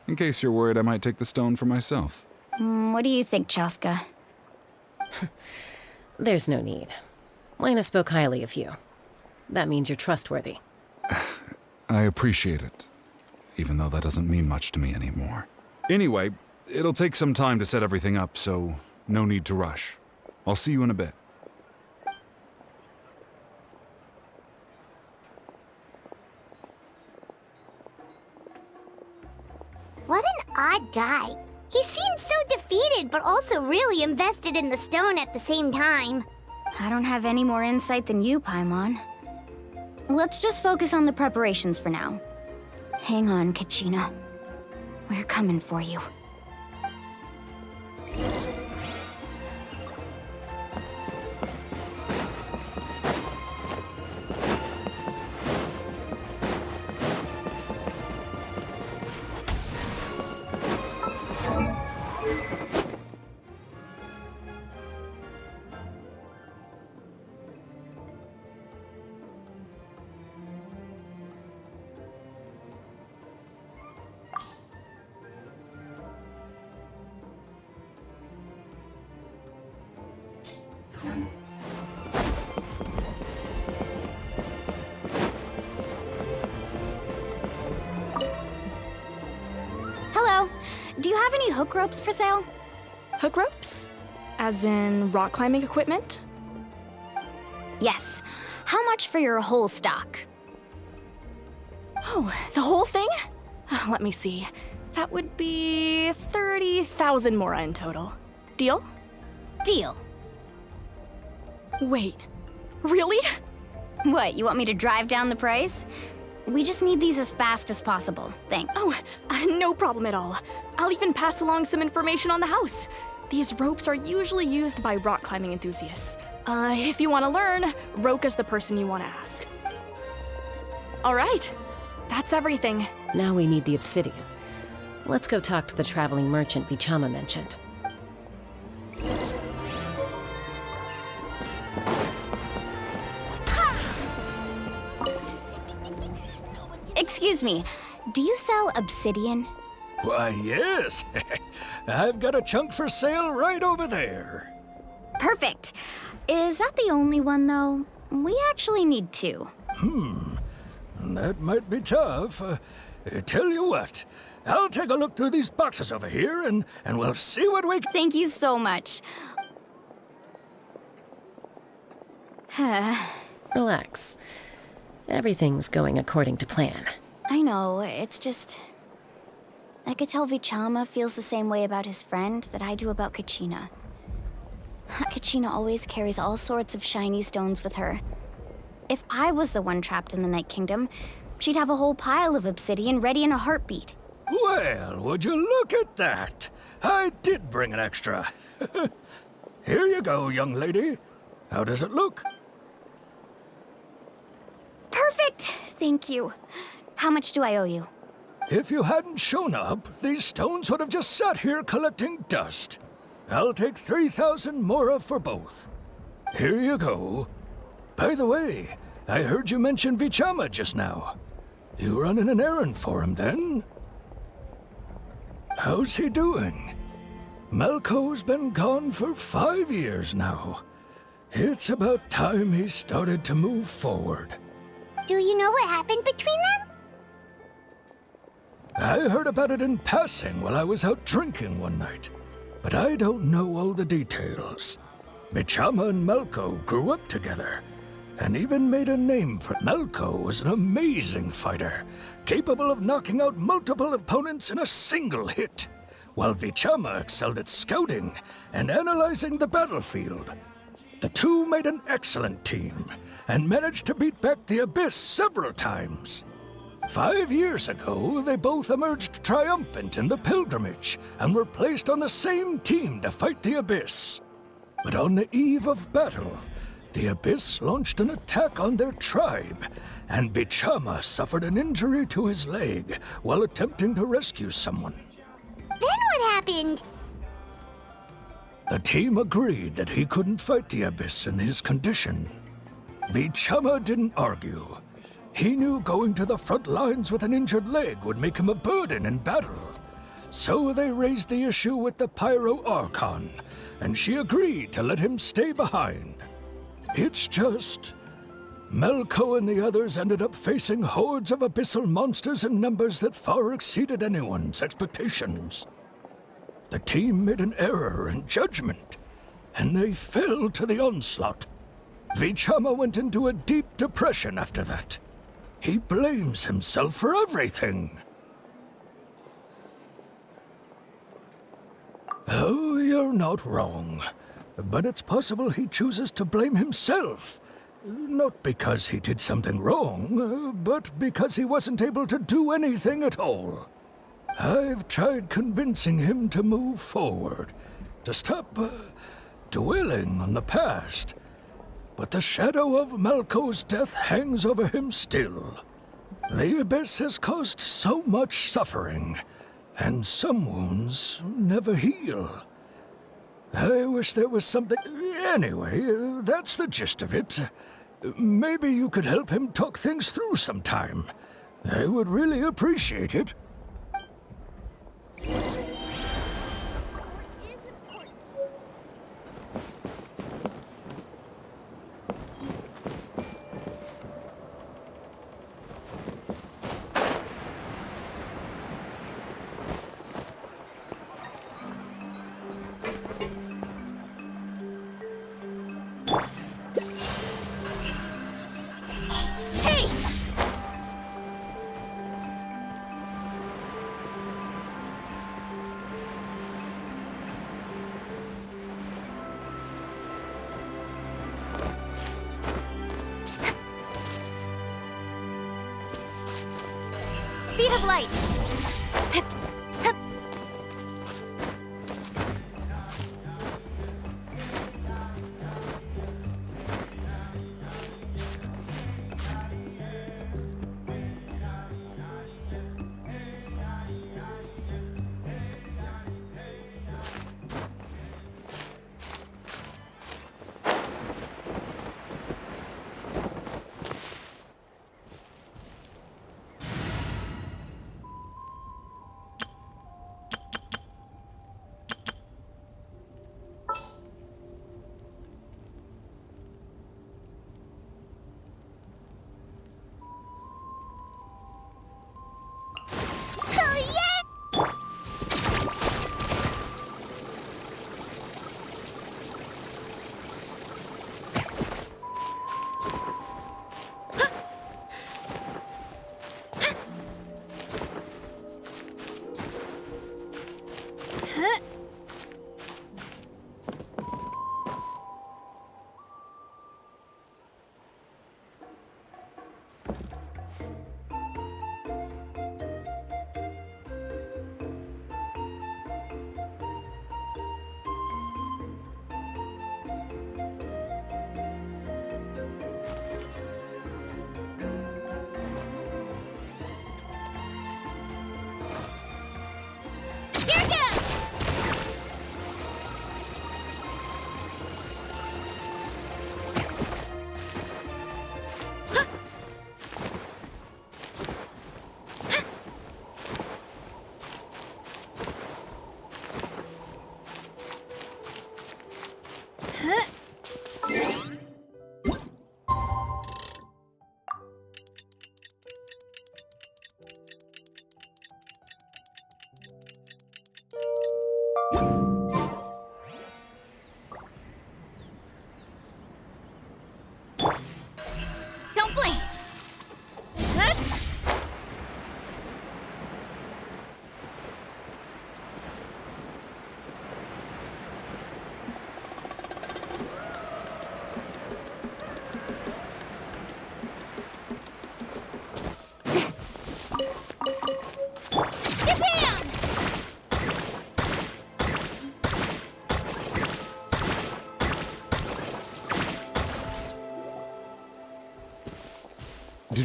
In case you're worried I might take the stone for myself. What do you think, Chaska? There's no need. Waina spoke highly of you. That means you're trustworthy. I appreciate it, even though that doesn't mean much to me anymore. Anyway, it'll take some time to set everything up, so no need to rush. I'll see you in a bit. What an odd guy. He seems so defeated, but also really invested in the stone at the same time. I don't have any more insight than you, Paimon. Let's just focus on the preparations for now. Hang on, Kachina. We're coming for you. Hello. Do you have any hook ropes for sale? Hook ropes? As in rock climbing equipment? Yes. How much for your whole stock? Oh, the whole thing? Let me see. That would be 30,000 mora in total. Deal? Deal. Wait, really? What, you want me to drive down the price? We just need these as fast as possible, thanks. Oh, no problem at all. I'll even pass along some information on the house. These ropes are usually used by rock climbing enthusiasts. If you want to learn, Roka's the person you want to ask. All right, that's everything. Now we need the obsidian. Let's go talk to the traveling merchant Bichama mentioned. Excuse me, do you sell obsidian? Why, yes. I've got a chunk for sale right over there. Perfect. Is that the only one, though? We actually need 2. That might be tough. Tell you what, I'll take a look through these boxes over here, and we'll see what we can... Thank you so much. Relax. Everything's going according to plan. I know, it's just... I could tell Vichama feels the same way about his friend that I do about Kachina. Kachina always carries all sorts of shiny stones with her. If I was the one trapped in the Night Kingdom, she'd have a whole pile of obsidian ready in a heartbeat. Well, would you look at that? I did bring an extra. Here you go, young lady. How does it look? Perfect! Thank you. How much do I owe you? If you hadn't shown up, these stones would have just sat here collecting dust. I'll take 3,000 mora for both. Here you go. By the way, I heard you mention Vichama just now. You running an errand for him, then? How's he doing? Malco's been gone for 5 years now. It's about time he started to move forward. Do you know what happened between them? I heard about it in passing while I was out drinking one night, but I don't know all the details. Vichama and Malco grew up together, and even made a name for... Malco was an amazing fighter, capable of knocking out multiple opponents in a single hit, while Vichama excelled at scouting and analyzing the battlefield. The two made an excellent team, and managed to beat back the Abyss several times. 5 years ago, they both emerged triumphant in the pilgrimage, and were placed on the same team to fight the Abyss. But on the eve of battle, the Abyss launched an attack on their tribe, and Vichama suffered an injury to his leg while attempting to rescue someone. Then what happened? The team agreed that he couldn't fight the Abyss in his condition. Vichama didn't argue. He knew going to the front lines with an injured leg would make him a burden in battle. So they raised the issue with the Pyro Archon, and she agreed to let him stay behind. It's just... Malco and the others ended up facing hordes of abyssal monsters in numbers that far exceeded anyone's expectations. The team made an error in judgment, and they fell to the onslaught. Vichama went into a deep depression after that. He blames himself for everything. Oh, you're not wrong. But it's possible he chooses to blame himself. Not because he did something wrong, but because he wasn't able to do anything at all. I've tried convincing him to move forward, to stop dwelling on the past. But the shadow of Malco's death hangs over him still. The Abyss has caused so much suffering, and some wounds never heal. I wish there was something... Anyway, that's the gist of it. Maybe you could help him talk things through sometime. I would really appreciate it. Speed of light.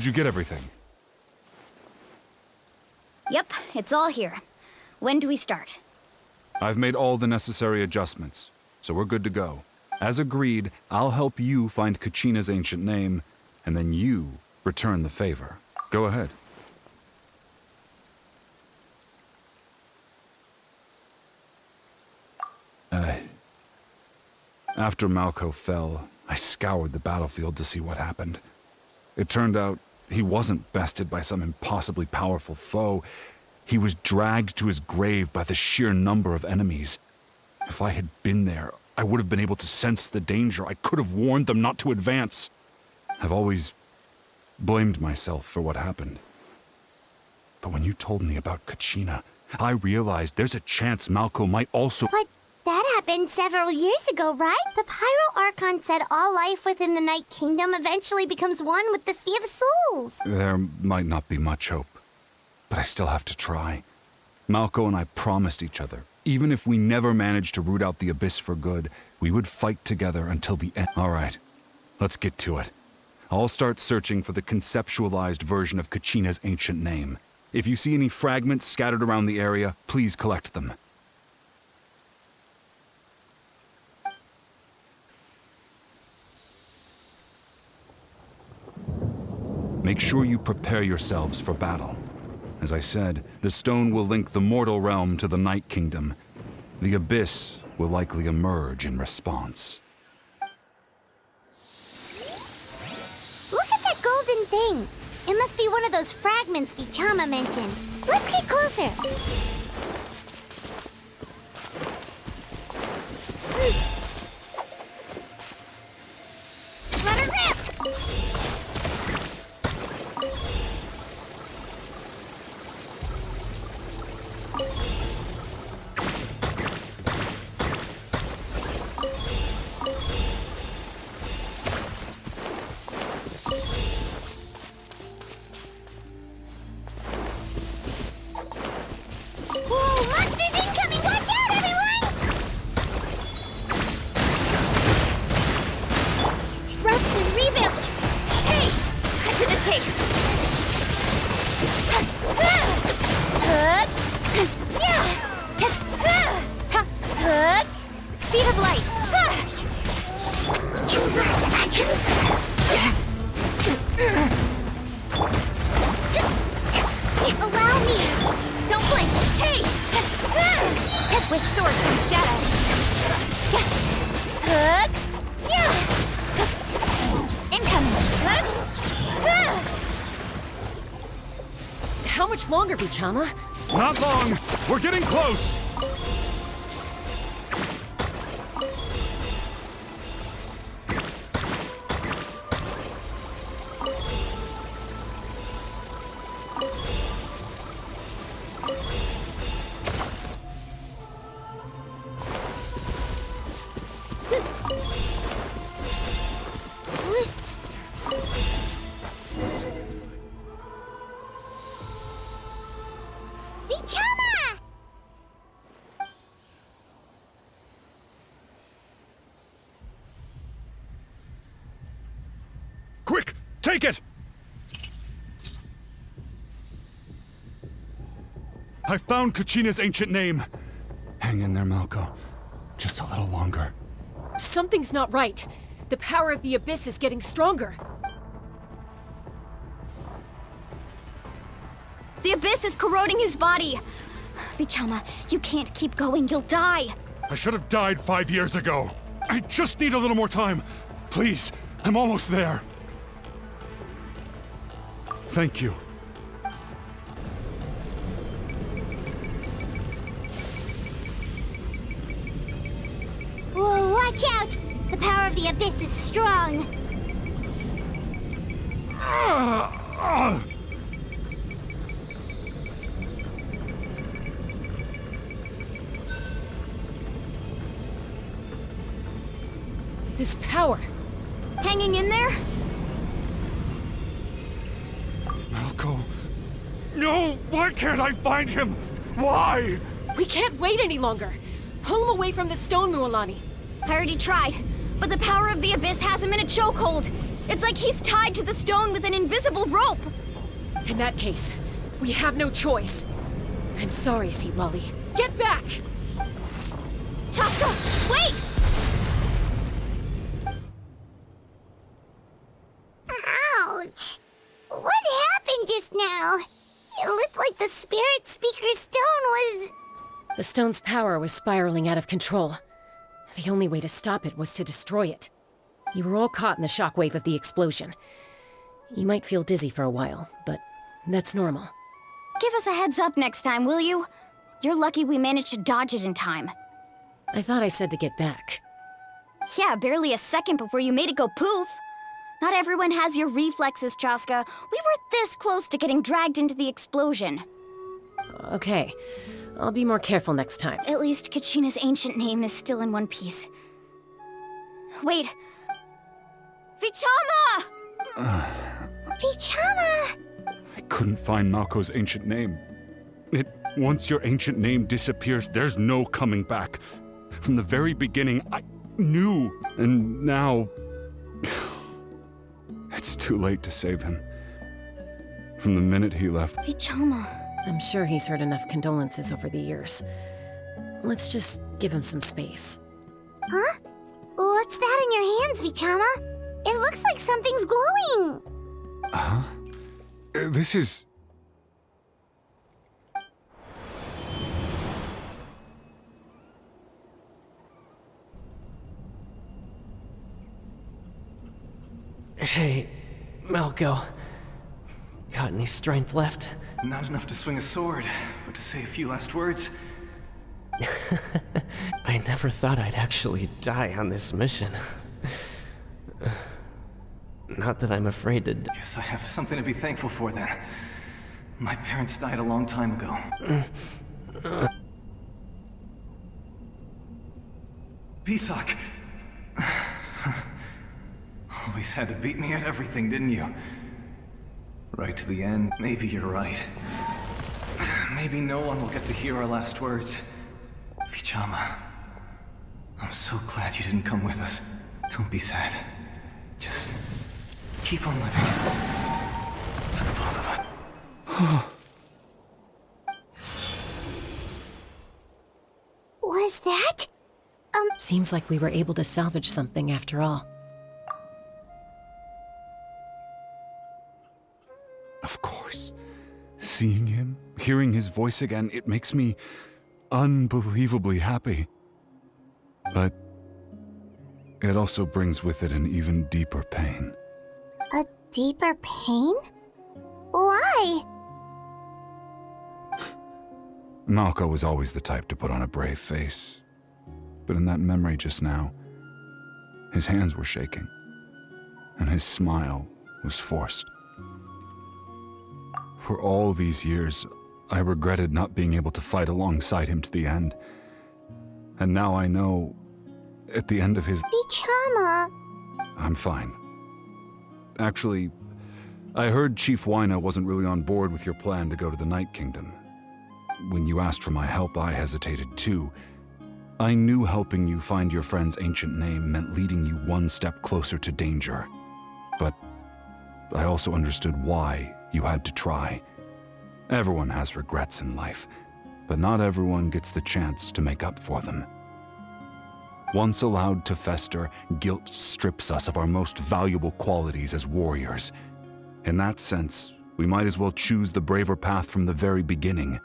you get everything? Yep, it's all here. When do we start? I've made all the necessary adjustments, so we're good to go. As agreed, I'll help you find Kachina's ancient name, and then you return the favor. Go ahead. After Malko fell, I scoured the battlefield to see what happened. It turned out he wasn't bested by some impossibly powerful foe. He was dragged to his grave by the sheer number of enemies. If I had been there, I would have been able to sense the danger. I could have warned them not to advance. I've always blamed myself for what happened. But when you told me about Kachina, I realized there's a chance Malko might also— But that happened several years ago, right? The Pyro Archon said all life within the Night Kingdom eventually becomes one with the Sea of Souls. There might not be much hope, but I still have to try. Malko and I promised each other, even if we never managed to root out the Abyss for good, we would fight together until the end. All right, let's get to it. I'll start searching for the conceptualized version of Kachina's ancient name. If you see any fragments scattered around the area, please collect them. Make sure you prepare yourselves for battle. As I said, the stone will link the mortal realm to the Night Kingdom. The Abyss will likely emerge in response. Look at that golden thing. It must be one of those fragments Vichama mentioned. Let's get closer. Let her rip! Whoa, monsters incoming! Watch out, everyone! Rest and rebuild! Hey! Cut to the chase! Speed of light! Allow me! Don't blink! Hey! With sword comes shadow! Incoming! How much longer, Vichama? Not long! We're getting close! Vichama! Quick! Take it! I found Kachina's ancient name. Hang in there, Malko. Just a little longer. Something's not right. The power of the Abyss is getting stronger. The Abyss is corroding his body. Vichama, you can't keep going. You'll die. I should have died 5 years ago. I just need a little more time. Please, I'm almost there. Thank you. Whoa, watch out! The power of the Abyss is strong. This power. Hanging in there? Malko. No! Why can't I find him? Why? We can't wait any longer. Pull him away from the stone, Mualani. I already tried, but the power of the Abyss has him in a chokehold. It's like he's tied to the stone with an invisible rope! In that case, we have no choice. I'm sorry, Seawally. Get back! Chaska, wait! Ouch! What happened just now? It looked like the spirit speaker's stone was... The stone's power was spiraling out of control. The only way to stop it was to destroy it. You were all caught in the shockwave of the explosion. You might feel dizzy for a while, but that's normal. Give us a heads up next time, will you? You're lucky we managed to dodge it in time. I thought I said to get back. Yeah, barely a second before you made it go poof. Not everyone has your reflexes, Chaska. We were this close to getting dragged into the explosion. Okay, I'll be more careful next time. At least Kachina's ancient name is still in one piece. Wait. Vichama! Vichama! I couldn't find Malko's ancient name. Once your ancient name disappears, there's no coming back. From the very beginning, I knew, and now... It's too late to save him. From the minute he left... Vichama. I'm sure he's heard enough condolences over the years. Let's just give him some space. Huh? What's that in your hands, Vichama? It looks like something's glowing! Huh? This is... Hey, Malko. Got any strength left? Not enough to swing a sword, but to say a few last words. I never thought I'd actually die on this mission. Not that I'm afraid to... Guess I have something to be thankful for then. My parents died a long time ago. Pisak! Always had to beat me at everything, didn't you? Right to the end. Maybe you're right. Maybe no one will get to hear our last words. Vichama, I'm so glad you didn't come with us. Don't be sad. Just keep on living. For the both of us. Was that? Seems like we were able to salvage something after all. Of course. Seeing him, hearing his voice again, it makes me unbelievably happy. But it also brings with it an even deeper pain. A deeper pain? Why? Malko was always the type to put on a brave face. But in that memory just now, his hands were shaking, and his smile was forced. For all these years, I regretted not being able to fight alongside him to the end. And now I know, at the end of his... Vichama! I'm fine. Actually, I heard Chief Wyna wasn't really on board with your plan to go to the Night Kingdom. When you asked for my help, I hesitated too. I knew helping you find your friend's ancient name meant leading you one step closer to danger. But I also understood why you had to try. Everyone has regrets in life, but not everyone gets the chance to make up for them. Once allowed to fester, guilt strips us of our most valuable qualities as warriors. In that sense, we might as well choose the braver path from the very beginning.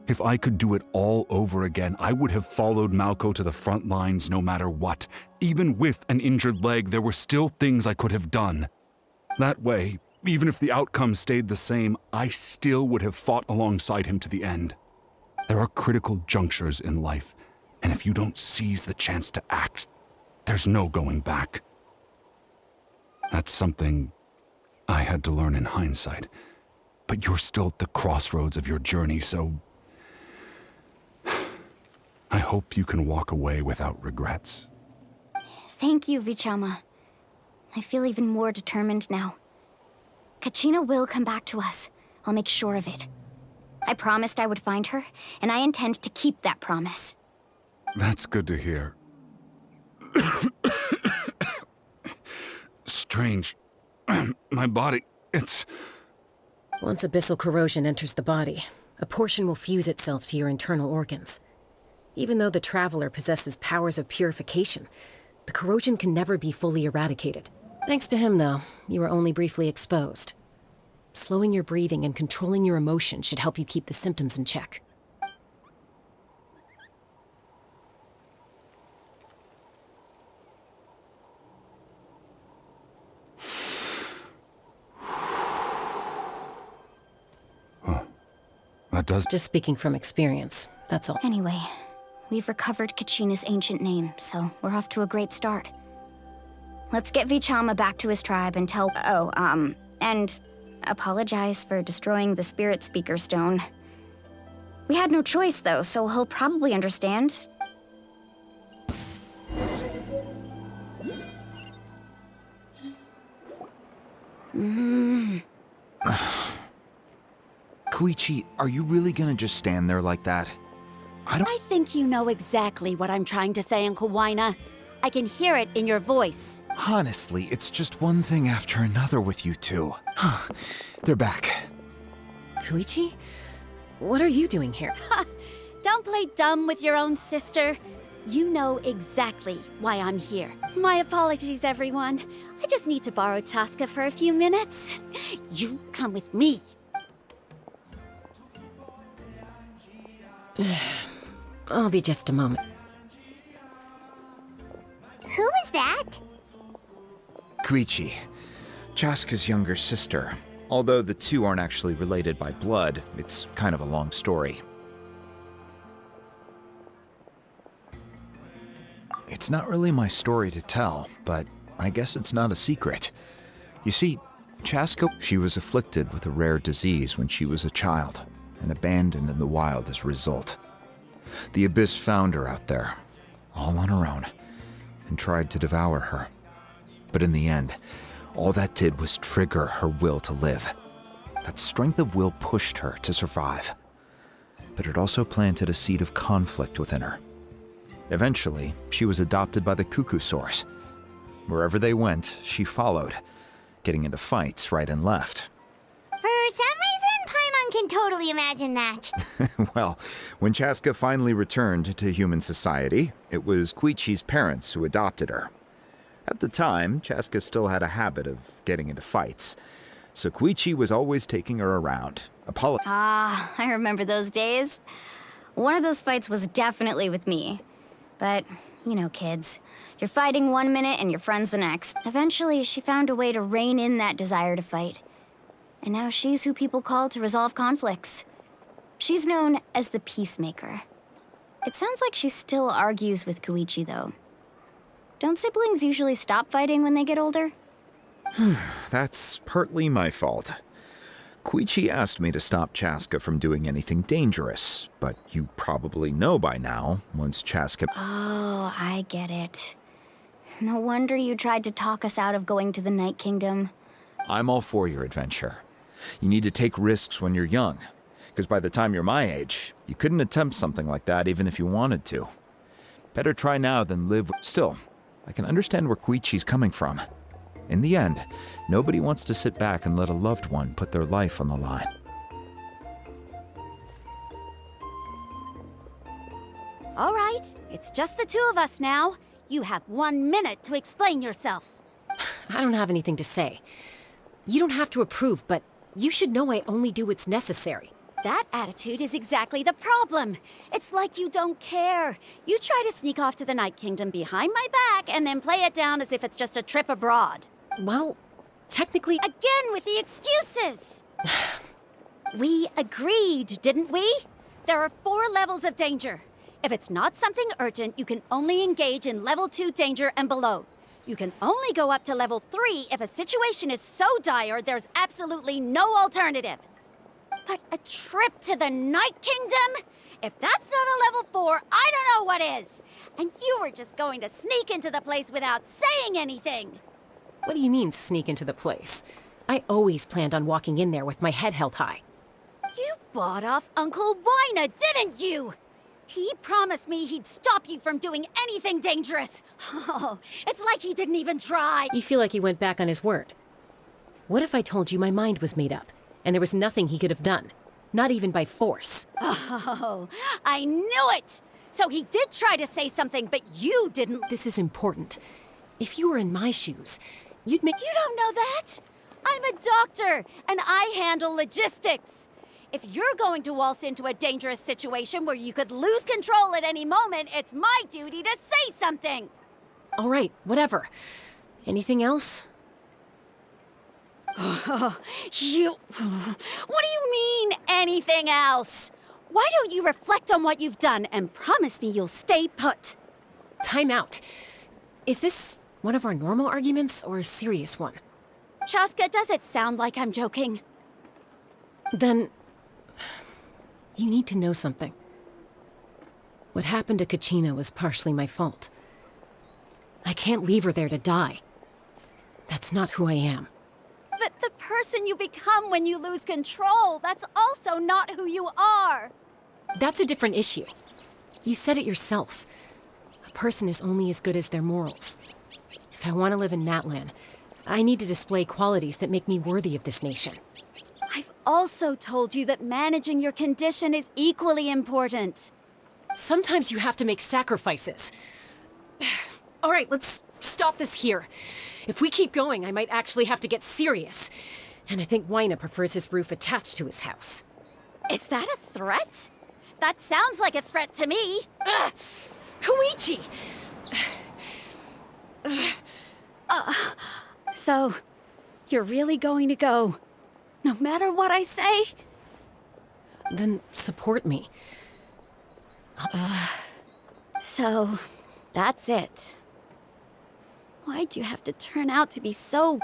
If I could do it all over again, I would have followed Malko to the front lines no matter what. Even with an injured leg, there were still things I could have done. That way, even if the outcome stayed the same, I still would have fought alongside him to the end. There are critical junctures in life, and if you don't seize the chance to act, there's no going back. That's something I had to learn in hindsight. But you're still at the crossroads of your journey, so... I hope you can walk away without regrets. Thank you, Vichama. I feel even more determined now. Kachina will come back to us. I'll make sure of it. I promised I would find her, and I intend to keep that promise. That's good to hear. Strange. My body, it's... Once abyssal corrosion enters the body, a portion will fuse itself to your internal organs. Even though the Traveler possesses powers of purification, the corrosion can never be fully eradicated. Thanks to him, though, you were only briefly exposed. Slowing your breathing and controlling your emotions should help you keep the symptoms in check. That does... Just speaking from experience, that's all. Anyway, we've recovered Kachina's ancient name, so we're off to a great start. Let's get Vichama back to his tribe and tell... and apologize for destroying the Spirit Speaker Stone. We had no choice, though, so he'll probably understand. Koichi, are you really gonna just stand there like that? I think you know exactly what I'm trying to say, Uncle Waina. I can hear it in your voice. Honestly, it's just one thing after another with you two. They're back. Koichi? What are you doing here? Don't play dumb with your own sister. You know exactly why I'm here. My apologies, everyone. I just need to borrow Chaska for a few minutes. You come with me. I'll be just a moment. Who was that? Koichi, Chaska's younger sister. Although the two aren't actually related by blood, it's kind of a long story. It's not really my story to tell, but I guess it's not a secret. You see, Chaska, she was afflicted with a rare disease when she was a child, and abandoned in the wild as a result. The Abyss found her out there, all on her own, and tried to devour her. But in the end, all that did was trigger her will to live. That strength of will pushed her to survive. But it also planted a seed of conflict within her. Eventually, she was adopted by the Cuckoo Source. Wherever they went, she followed, getting into fights right and left. For some reason, Paimon can totally imagine that. Well, when Chaska finally returned to human society, it was Koichi's parents who adopted her. At the time, Chaska still had a habit of getting into fights, so Koichi was always taking her around. I remember those days. One of those fights was definitely with me. But, you know, kids. You're fighting one minute and your friend's the next. Eventually, she found a way to rein in that desire to fight. And now she's who people call to resolve conflicts. She's known as the Peacemaker. It sounds like she still argues with Koichi, though. Don't siblings usually stop fighting when they get older? That's partly my fault. Koichi asked me to stop Chaska from doing anything dangerous, but you probably know by now, once Chaska... Oh, I get it. No wonder you tried to talk us out of going to the Night Kingdom. I'm all for your adventure. You need to take risks when you're young, because by the time you're my age, you couldn't attempt something like that even if you wanted to. Better try now than live... Still, I can understand where Koichi's coming from. In the end, nobody wants to sit back and let a loved one put their life on the line. All right, it's just the two of us now. You have 1 minute to explain yourself. I don't have anything to say. You don't have to approve, but you should know I only do what's necessary. That attitude is exactly the problem. It's like you don't care. You try to sneak off to the Night Kingdom behind my back and then play it down as if it's just a trip abroad. Well, technically... Again with the excuses! We agreed, didn't we? There are 4 levels of danger. If it's not something urgent, you can only engage in level 2 danger and below. You can only go up to level 3 if a situation is so dire there's absolutely no alternative. But a trip to the Night Kingdom? If that's not a level 4, I don't know what is! And you were just going to sneak into the place without saying anything! What do you mean, sneak into the place? I always planned on walking in there with my head held high. You bought off Uncle Waina, didn't you? He promised me he'd stop you from doing anything dangerous. Oh, it's like he didn't even try. You feel like he went back on his word. What if I told you my mind was made up, and there was nothing he could have done? Not even by force. Oh, I knew it! So he did try to say something, but you didn't. This is important. If you were in my shoes, you'd make— You don't know that! I'm a doctor, and I handle logistics. If you're going to waltz into a dangerous situation where you could lose control at any moment, it's my duty to say something! All right, whatever. Anything else? What do you mean, anything else? Why don't you reflect on what you've done and promise me you'll stay put? Time out. Is this one of our normal arguments or a serious one? Chaska, does it sound like I'm joking? Then you need to know something. What happened to Kachina was partially my fault. I can't leave her there to die. That's not who I am. But the person you become when you lose control, that's also not who you are. That's a different issue. You said it yourself. A person is only as good as their morals. If I want to live in Natlan, I need to display qualities that make me worthy of this nation. I've also told you that managing your condition is equally important. Sometimes you have to make sacrifices. All right, let's stop this here. If we keep going, I might actually have to get serious. And I think Wyna prefers his roof attached to his house. Is that a threat? That sounds like a threat to me. Koichi! So, you're really going to go, no matter what I say? Then support me. So, that's it. Why'd you have to turn out to be so...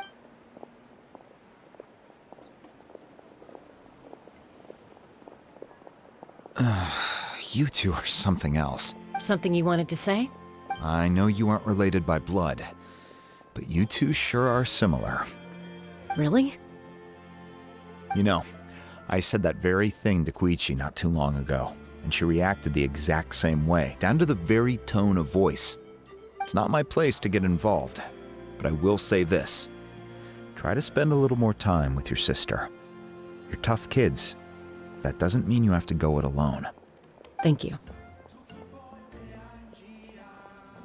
You two are something else. Something you wanted to say? I know you aren't related by blood, but you two sure are similar. Really? You know, I said that very thing to Koichi not too long ago, and she reacted the exact same way, down to the very tone of voice. It's not my place to get involved, but I will say this. Try to spend a little more time with your sister. You're tough kids. That doesn't mean you have to go it alone. Thank you.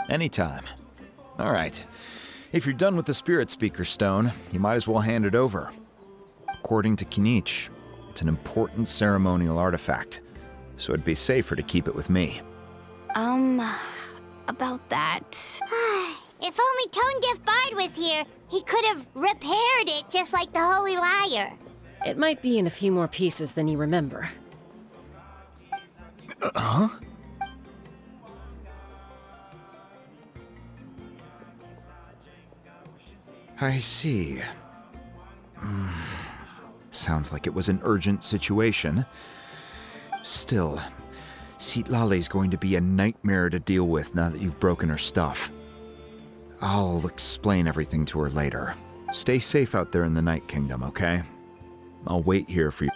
Anytime. All right. If you're done with the Spirit Speaker Stone, you might as well hand it over. According to Kinich, it's an important ceremonial artifact, so it'd be safer to keep it with me. About that. If only Tone Deaf Bard was here, he could have repaired it just like the Holy Liar. It might be in a few more pieces than you remember. Huh? I see. Sounds like it was an urgent situation. Still, Citlali's going to be a nightmare to deal with now that you've broken her stuff. I'll explain everything to her later. Stay safe out there in the Night Kingdom, okay? I'll wait here for you.